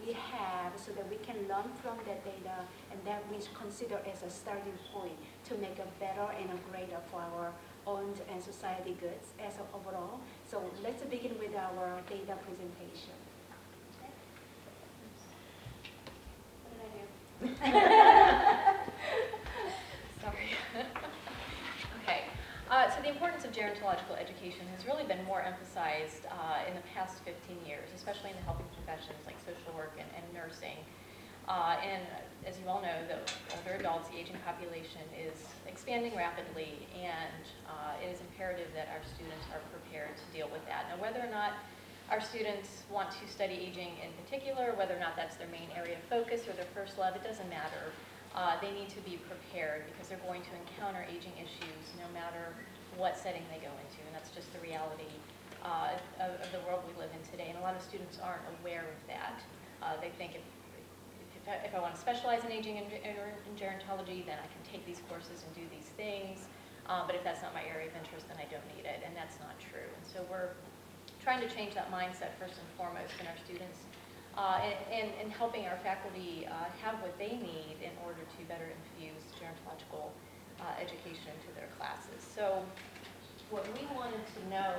we have so that we can learn from that data, and that we consider as a starting point to make a better and a greater for our own and society goods as a overall. So let's begin with our data presentation. What did I do? Sorry. Okay. So the importance of gerontological education has really been more emphasized in the past 15 years, especially in the helping professions like social work and nursing. And as you all know, the older adults, the aging population is expanding rapidly, and it is imperative that our students are prepared to deal with that. Now, whether or not our students want to study aging in particular, whether or not that's their main area of focus or their first love, it doesn't matter. They need to be prepared because they're going to encounter aging issues no matter what setting they go into, and that's just the reality of the world we live in today. And a lot of students aren't aware of that. They think if I want to specialize in aging and gerontology, then I can take these courses and do these things. But if that's not my area of interest, then I don't need it, and that's not true. And so we're trying to change that mindset first and foremost in our students, and helping our faculty have what they need in order to better infuse gerontological education into their classes. So what we wanted to know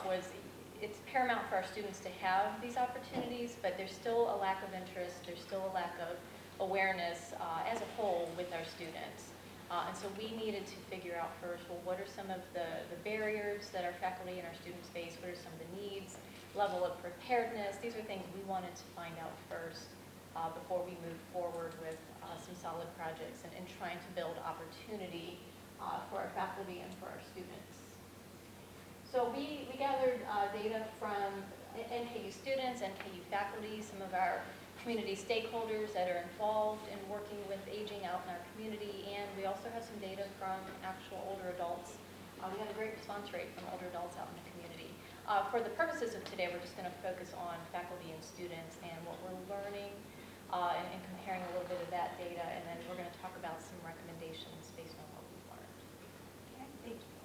was it's paramount for our students to have these opportunities, but there's still a lack of interest, there's still a lack of awareness as a whole with our students. And so we needed to figure out first, well, what are some of the barriers that our faculty and our students face? What are some of the needs? Level of preparedness? These are things we wanted to find out first before we moved forward with some solid projects and trying to build opportunity for our faculty and for our students. So we gathered data from NKU students, NKU faculty, some of our community stakeholders that are involved in working with aging out in our community, and we also have some data from actual older adults. We had a great response rate from older adults out in the community. For the purposes of today, we're just going to focus on faculty and students and what we're learning and comparing a little bit of that data, and then we're going to talk about some recommendations based on what we've learned. Okay, thank you.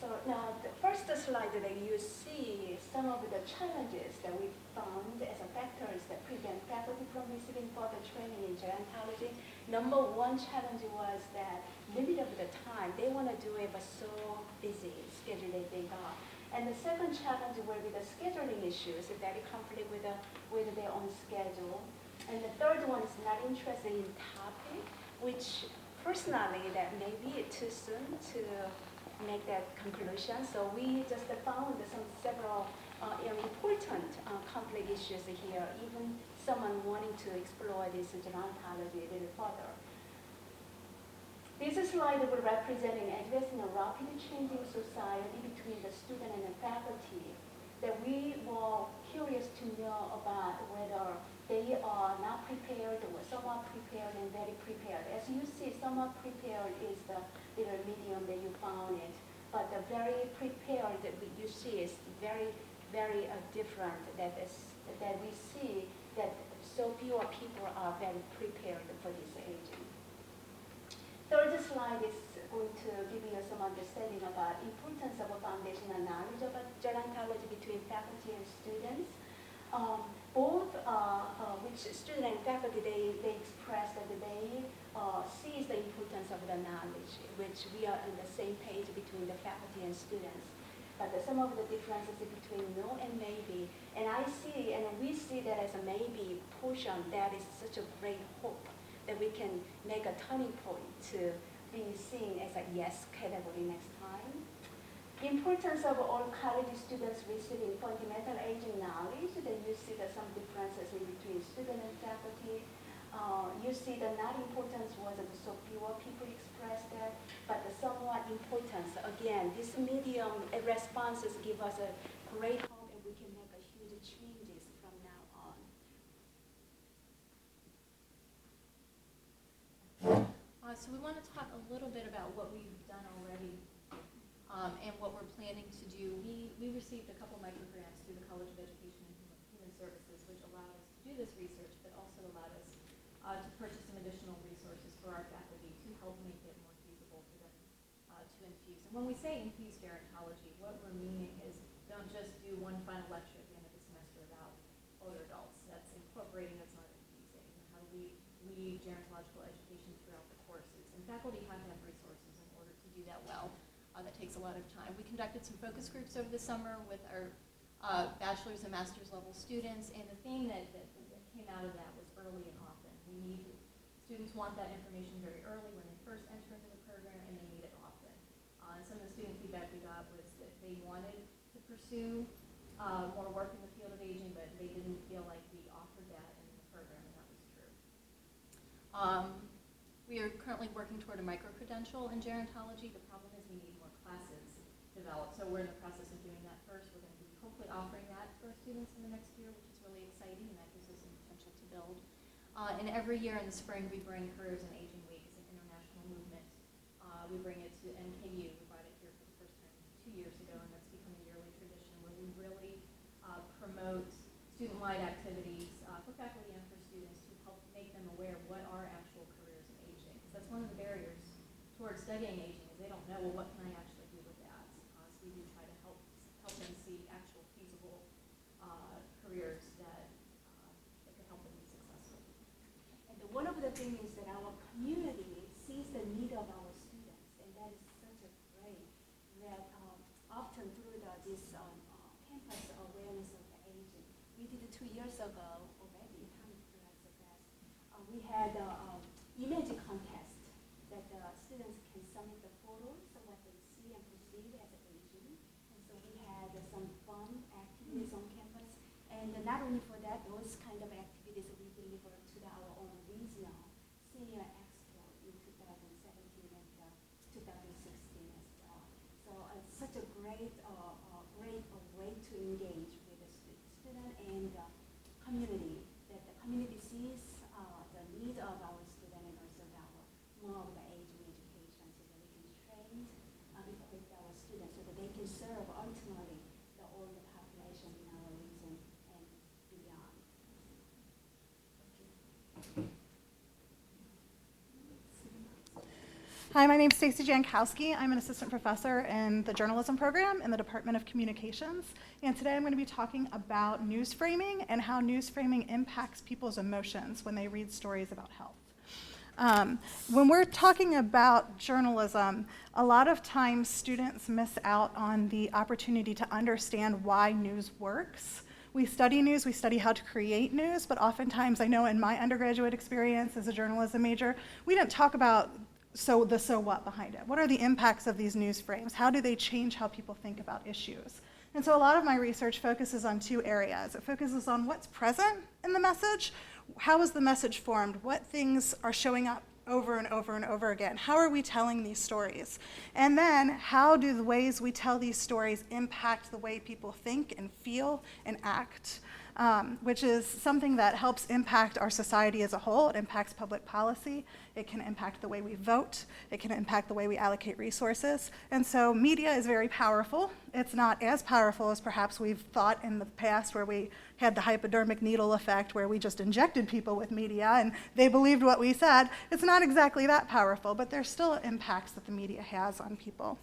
So now, the first slide that you see some of the challenges that we found as a factors that prevent faculty from receiving further training in gerontology. Number one challenge was that limit of the time. They want to do it, but so busy schedule they got. And the second challenge will be the scheduling issues, that it conflict with their own schedule. And the third one is not interested in topic, which personally that may be too soon to make that conclusion. So we just found several important conflict issues here, even someone wanting to explore this gerontology a little further. This slide will represent and addressing a rapidly changing society between the student and the faculty, that we were curious to know about whether they are not prepared or somewhat prepared and very prepared. As you see, somewhat prepared is the little medium that you found it, but the very prepared that you see is very, very different. That we see that so few people are very prepared for this aging. Third slide is going to give you some understanding about importance of a foundational knowledge of gerontology between faculty and students. Both which student and faculty, they express that they sees the importance of the knowledge, which we are on the same page between the faculty and students. But some of the differences between no and maybe, and I see, and we see that as a maybe portion, that is such a great hope that we can make a turning point to be seen as a yes category next time. Importance of all college students receiving fundamental aging knowledge, then you see that some differences in between student and faculty. You see the not importance was that so fewer people expressed that, but the somewhat importance, again, this medium responses give us a great hope and we can make a huge changes from now on. So we want to talk a little bit about what we've done already and what we're planning to do. We received a couple microgrants through the College of Education and Human Services, which allowed us to do this research, but also allowed us to purchase some additional resources for our faculty to help make it more feasible for them to infuse. And when we say infuse gerontology, what we're meaning is don't just do one final lecture at the end of the semester about older adults. That's incorporating, that's not infusing. How do we weave gerontological education throughout the courses? And faculty have to have resources in order to do that well. That takes a lot of time. We conducted some focus groups over the summer with our bachelor's and master's level students, and the thing that came out of that was early and often. Students want that information very early when they first enter into the program, and they need it often. And some of the student feedback we got was that they wanted to pursue more work in the field of aging, but they didn't feel like we offered that in the program, and that was We are currently working toward a micro-credential in gerontology. The problem is we need more classes developed, so we're in the process of doing that first. We're going to be hopefully offering that to our students in the next year, which is really exciting, and that gives us some potential to build. And every year in the spring, we bring Careers in Aging Week as an international movement. We bring it to NKU. We brought it here for the first time 2 years ago, and that's become a yearly tradition where we really promote student-wide activities for faculty and for students to help make them aware of what are actual careers in aging. Because that's one of the barriers towards studying aging is they don't know, well, what can I actually do with that? So we do try to help them see actual feasible careers that could help them be successful. And one of the things is that our community sees the need of our students, and that is such a great that often through this campus awareness of the aging. We did it 2 years ago already. Time flies so fast. We had image contest that the students can submit the photos of what they see and perceive as aging. And so we had some fun activities on campus. And not only for that, those kind of activities we delivered to our own regional senior expo in 2017 and 2016 as well. So it's such a great way to engage with the student and community, that the community sees the need of our student and also more of the aging education, so that we can train equip our students so that they can serve ultimately the older population in our region and beyond. Hi, my name is Stacy Jankowski. I'm an assistant professor in the journalism program in the Department of Communications. And today I'm going to be talking about news framing and how news framing impacts people's emotions when they read stories about health. When we're talking about journalism, a lot of times students miss out on the opportunity to understand why news works. We study news, we study how to create news, but oftentimes, I know in my undergraduate experience as a journalism major, we didn't talk about so what behind it. What are the impacts of these news frames? How do they change how people think about issues? And so a lot of my research focuses on 2 areas. It focuses on what's present in the message, how is the message formed, what things are showing up over and over and over again, how are we telling these stories? And then how do the ways we tell these stories impact the way people think and feel and act? Which is something that helps impact our society as a whole. It impacts public policy. It can impact the way we vote. It can impact the way we allocate resources. And so media is very powerful. It's not as powerful as perhaps we've thought in the past, where we had the hypodermic needle effect, where we just injected people with media and they believed what we said. It's not exactly that powerful, but there's still impacts that the media has on people.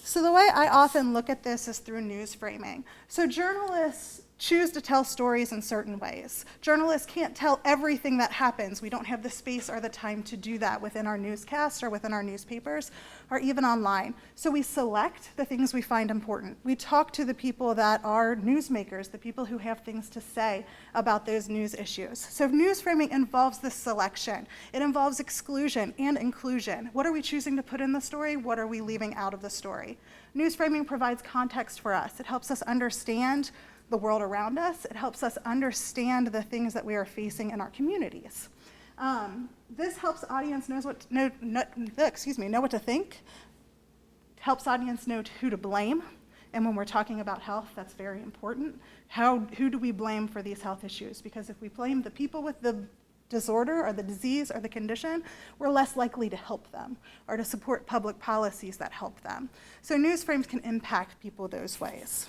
So the way I often look at this is through news framing. So journalists choose to tell stories in certain ways. Journalists can't tell everything that happens. We don't have the space or the time to do that within our newscasts or within our newspapers or even online. So we select the things we find important. We talk to the people that are newsmakers, the people who have things to say about those news issues. So news framing involves this selection. It involves exclusion and inclusion. What are we choosing to put in the story? What are we leaving out of the story? News framing provides context for us. It helps us understand the world around us. It helps us understand the things that we are facing in our communities. This helps audience know what to think. It helps audience know who to blame. And when we're talking about health, that's very important. Who do we blame for these health issues? Because if we blame the people with the disorder or the disease or the condition, we're less likely to help them or to support public policies that help them. So news frames can impact people those ways.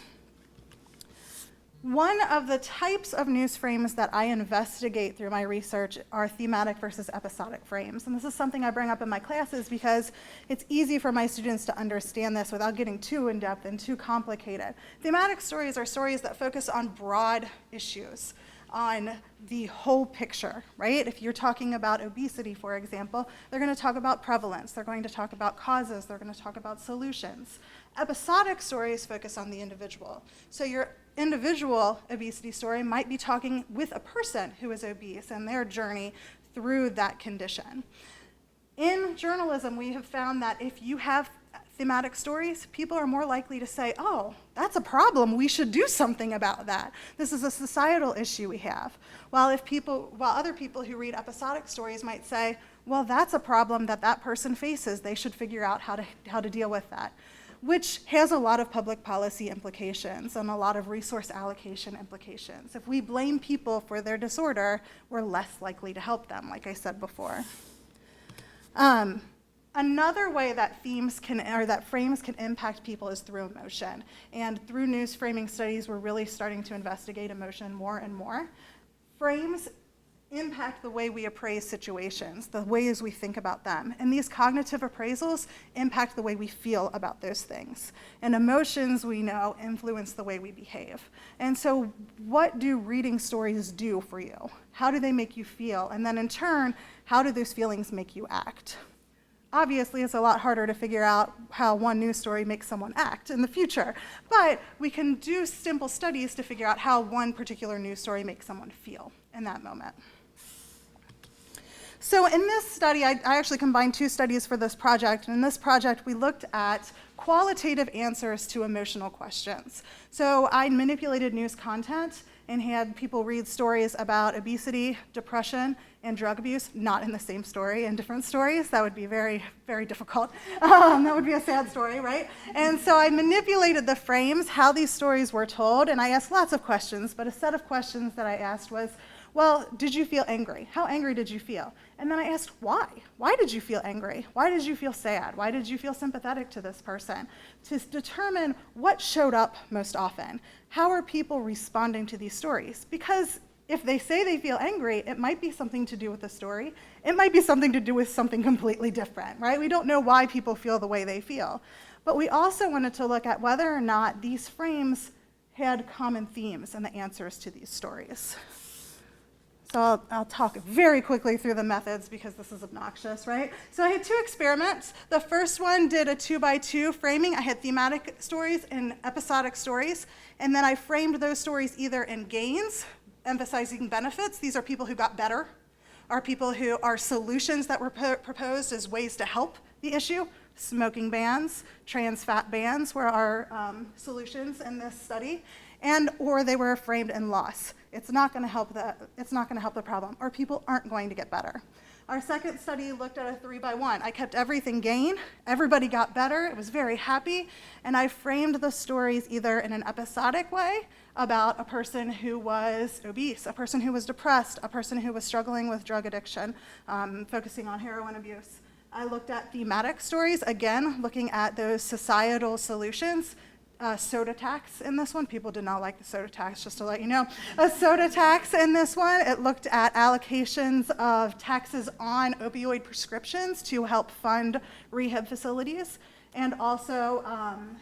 One of the types of news frames that I investigate through my research are thematic versus episodic frames. And this is something I bring up in my classes because it's easy for my students to understand this without getting too in-depth and too complicated. Thematic stories are stories that focus on broad issues, on the whole picture, right? If you're talking about obesity, for example, they're going to talk about prevalence, they're going to talk about causes, they're going to talk about solutions. Episodic stories focus on the individual. So your individual obesity story might be talking with a person who is obese and their journey through that condition. In journalism, we have found that if you have thematic stories, people are more likely to say, oh, that's a problem, we should do something about that. This is a societal issue we have. While other people who read episodic stories might say, well, that's a problem that that person faces, they should figure out how to deal with that, which has a lot of public policy implications and a lot of resource allocation implications. If we blame people for their disorder, we're less likely to help them, like I said before. Another way that frames can impact people is through emotion. And through news framing studies, we're really starting to investigate emotion more and more. Frames impact the way we appraise situations, the ways we think about them. And these cognitive appraisals impact the way we feel about those things. And emotions, we know, influence the way we behave. And so what do reading stories do for you? How do they make you feel? And then in turn, how do those feelings make you act? Obviously, it's a lot harder to figure out how one news story makes someone act in the future, but we can do simple studies to figure out how one particular news story makes someone feel in that moment. So in this study, I actually combined two studies for this project. In this project, we looked at qualitative answers to emotional questions. So I manipulated news content and had people read stories about obesity, depression, and drug abuse, not in the same story, in different stories. That would be very, very difficult. That would be a sad story, right? And so I manipulated the frames, how these stories were told, and I asked lots of questions, but a set of questions that I asked was, well, did you feel angry? How angry did you feel? And then I asked, why? Why did you feel angry? Why did you feel sad? Why did you feel sympathetic to this person? To determine what showed up most often. How are people responding to these stories? Because if they say they feel angry, it might be something to do with the story. It might be something to do with something completely different, right? We don't know why people feel the way they feel. But we also wanted to look at whether or not these frames had common themes in the answers to these stories. So I'll talk very quickly through the methods because this is obnoxious, right? So I had two experiments. The first one did a 2x2 framing. I had thematic stories and episodic stories, and then I framed those stories either in gains, emphasizing benefits. These are people who got better, are people who are solutions that were proposed as ways to help the issue. Smoking bans, trans fat bans were our solutions in this study, or they were framed in loss. It's not going to help the problem, or people aren't going to get better. Our second study looked at a 3x1. I kept everything gain. Everybody got better. It was very happy. And I framed the stories either in an episodic way about a person who was obese, a person who was depressed, a person who was struggling with drug addiction, focusing on heroin abuse. I looked at thematic stories, again, looking at those societal solutions. Soda tax in this one. People did not like the soda tax, just to let you know. A soda tax in this one. It looked at allocations of taxes on opioid prescriptions to help fund rehab facilities, and also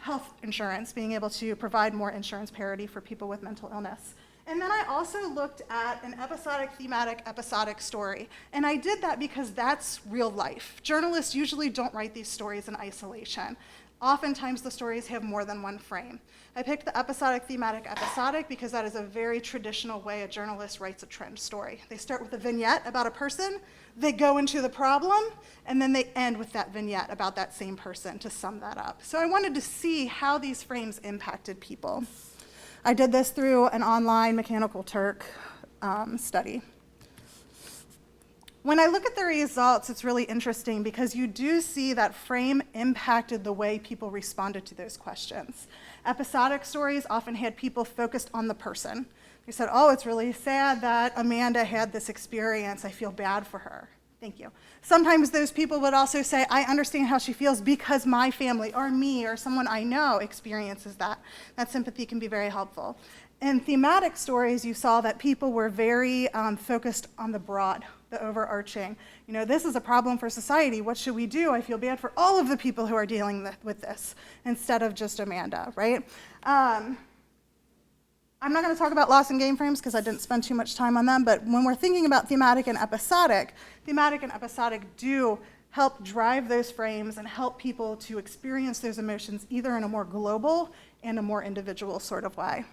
health insurance, being able to provide more insurance parity for people with mental illness. And then I also looked at an episodic, thematic, episodic story. And I did that because that's real life. Journalists usually don't write these stories in isolation. Oftentimes the stories have more than one frame. I picked the episodic, thematic, episodic because that is a very traditional way a journalist writes a trend story. They start with a vignette about a person, they go into the problem, and then they end with that vignette about that same person to sum that up. So I wanted to see how these frames impacted people. I did this through an online Mechanical Turk study. When I look at the results, it's really interesting because you do see that frame impacted the way people responded to those questions. Episodic stories often had people focused on the person. They said, oh, it's really sad that Amanda had this experience. I feel bad for her. Thank you. Sometimes those people would also say, I understand how she feels because my family or me or someone I know experiences that. That sympathy can be very helpful. In thematic stories, you saw that people were very focused on the broad, the overarching. You know, this is a problem for society. What should we do? I feel bad for all of the people who are dealing with this, instead of just Amanda, right? I'm not going to talk about loss and gain frames because I didn't spend too much time on them, but when we're thinking about thematic and episodic do help drive those frames and help people to experience those emotions either in a more global and a more individual sort of way.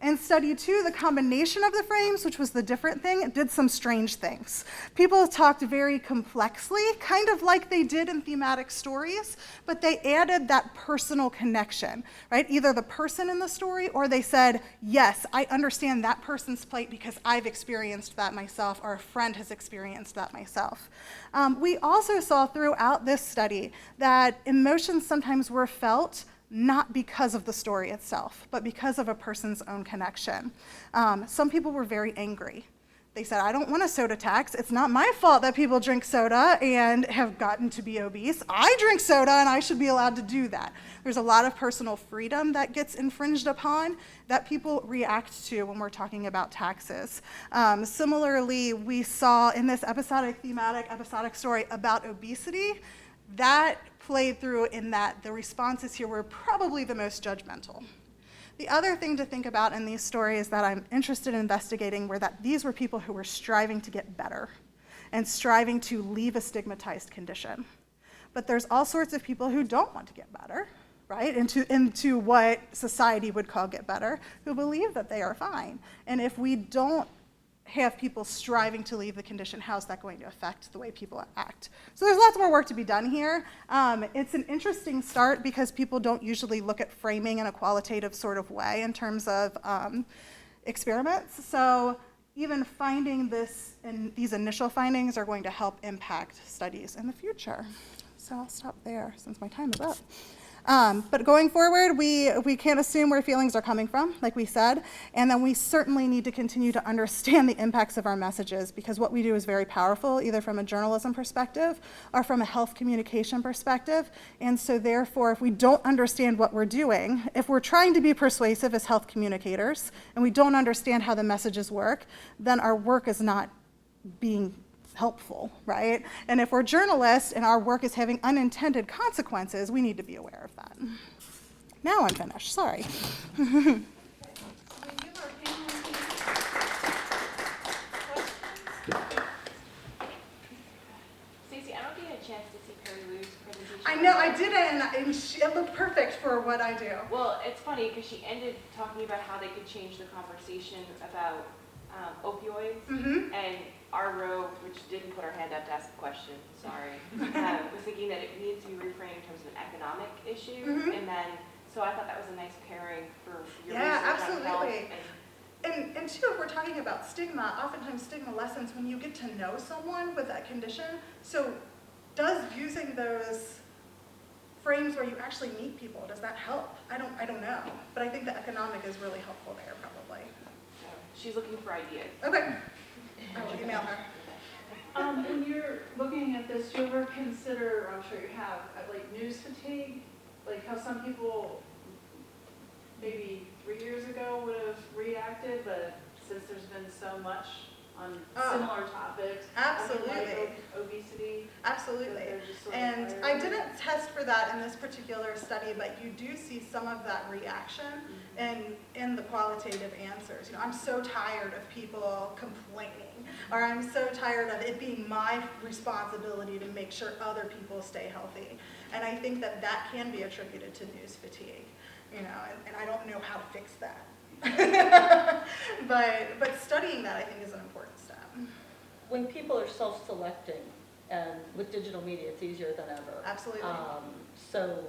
In study 2, the combination of the frames, which was the different thing, did some strange things. People talked very complexly, kind of like they did in thematic stories, but they added that personal connection, right? Either the person in the story, or they said, yes, I understand that person's plight because I've experienced that myself, or a friend has experienced that myself. We also saw throughout this study that emotions sometimes were felt not because of the story itself, but because of a person's own connection. Some people were very angry. They said, I don't want a soda tax. It's not my fault that people drink soda and have gotten to be obese. I drink soda and I should be allowed to do that. There's a lot of personal freedom that gets infringed upon that people react to when we're talking about taxes. Similarly, we saw in this episodic story about obesity, that played through in that the responses here were probably the most judgmental. The other thing to think about in these stories that I'm interested in investigating were that these were people who were striving to get better and striving to leave a stigmatized condition. But there's all sorts of people who don't want to get better, right, into what society would call get better, who believe that they are fine. And if we don't have people striving to leave the condition, how's that going to affect the way people act? So there's lots more work to be done here. It's an interesting start because people don't usually look at framing in a qualitative sort of way in terms of experiments. So even finding this and these initial findings are going to help impact studies in the future. So I'll stop there since my time is up. But going forward, we can't assume where feelings are coming from, like we said, and then we certainly need to continue to understand the impacts of our messages, because what we do is very powerful, either from a journalism perspective or from a health communication perspective. And so therefore, if we don't understand what we're doing, if we're trying to be persuasive as health communicators, and we don't understand how the messages work, then our work is not being helpful, right? And if we're journalists and our work is having unintended consequences, we need to be aware of that. Now I'm finished, sorry. Stacey, I don't get a chance to see Perry Lou's presentation. I know, I didn't, and it looked perfect for what I do. Well, it's funny because she ended talking about how they could change the conversation about opioids, and our row, which didn't put our hand up to ask a question, sorry, was thinking that it needs to be reframed in terms of an economic issue, and then, so I thought that was a nice pairing for your research on health. Absolutely. And too, if we're talking about stigma, oftentimes stigma lessens when you get to know someone with that condition. So does using those frames where you actually meet people, does that help? I don't know, but I think the economic is really helpful there, probably. She's looking for ideas. Okay. I will email her. When you're looking at this, do you ever consider, I'm sure you have, like news fatigue? Like how some people maybe 3 years ago would have reacted, but since there's been so much on similar topics, absolutely, like obesity. Absolutely. And I didn't test for that in this particular study, but you do see some of that reaction in the qualitative answers. You know, I'm so tired of people complaining, or I'm so tired of it being my responsibility to make sure other people stay healthy. And I think that that can be attributed to news fatigue, you know, and I don't know how to fix that. but studying that, I think, is an important step. When people are self-selecting, and with digital media, it's easier than ever. Absolutely. So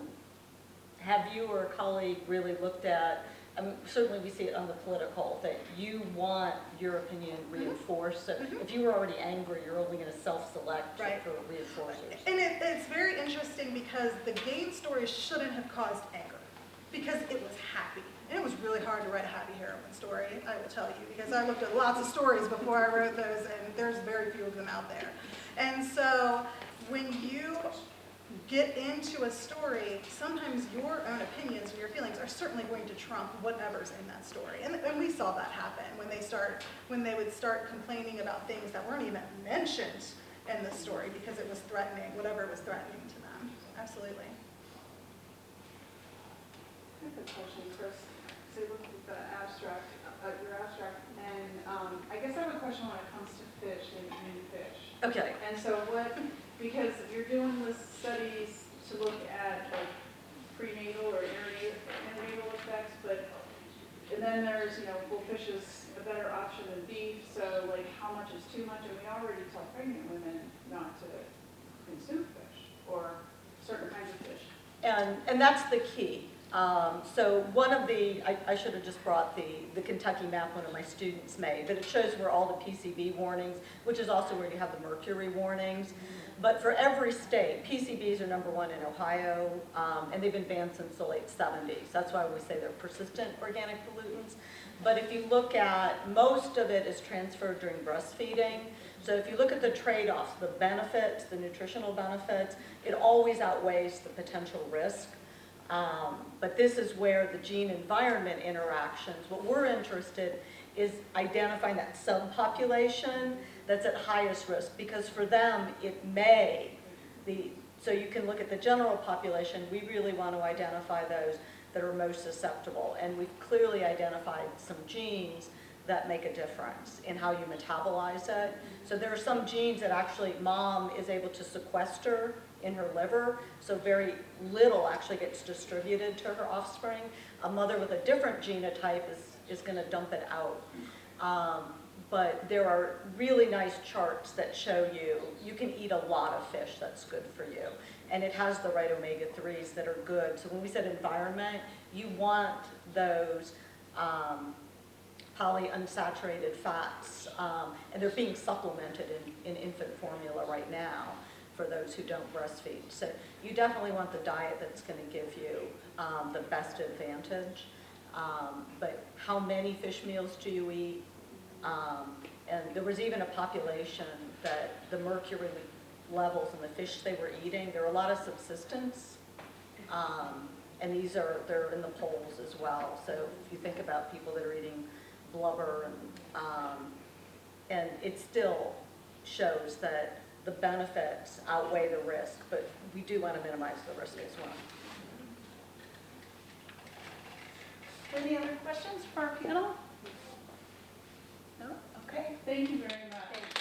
have you or a colleague really looked at, I mean, certainly we see it on the political, that you want your opinion reinforced. So if you were already angry, you're only going to self-select for reinforcers. And it's very interesting because the gain story shouldn't have caused anger, because it was happy. And it was really hard to write a happy heroine story, I will tell you, because I looked at lots of stories before I wrote those, and there's very few of them out there. And so when you get into a story, sometimes your own opinions and your feelings are certainly going to trump whatever's in that story. And we saw that happen when they would start complaining about things that weren't even mentioned in the story because it was threatening, whatever was threatening to them. Absolutely. I have a question, Chris. So you looked at the abstract, your abstract, and I guess I have a question when it comes to fish and eating fish. Okay. And so because you're doing the studies to look at like prenatal or internatal effects, but And then there's, well, fish is a better option than beef, so like how much is too much? And we already tell pregnant women not to consume fish or certain kinds of fish. And that's the key. So one of the, I should have just brought the Kentucky map one of my students made, but it shows where all the PCB warnings, which is also where you have the mercury warnings. But for every state, PCBs are #1 in Ohio, and they've been banned since the late 70s. That's why we say they're persistent organic pollutants. But if you look at, most of it is transferred during breastfeeding. So if you look at the trade-offs, the benefits, the nutritional benefits, it always outweighs the potential risk. But this is where the gene-environment interactions, what we're interested is identifying that subpopulation that's at highest risk, because for them it may, so you can look at the general population, we really want to identify those that are most susceptible, and we've clearly identified some genes that make a difference in how you metabolize it. So there are some genes that actually mom is able to sequester in her liver, so very little actually gets distributed to her offspring. A mother with a different genotype is going to dump it out. But there are really nice charts that show you can eat a lot of fish that's good for you. And it has the right omega-3s that are good. So when we said environment, you want those polyunsaturated fats, and they're being supplemented in infant formula right now for those who don't breastfeed. So you definitely want the diet that's going to give you the best advantage. But how many fish meals do you eat? And there was even a population that the mercury levels in the fish they were eating, there were a lot of subsistence, and they're in the poles as well. So if you think about people that are eating blubber, and it still shows that the benefits outweigh the risk, but we do want to minimize the risk as well. Any other questions for our panel? No? Okay. Thank you very much.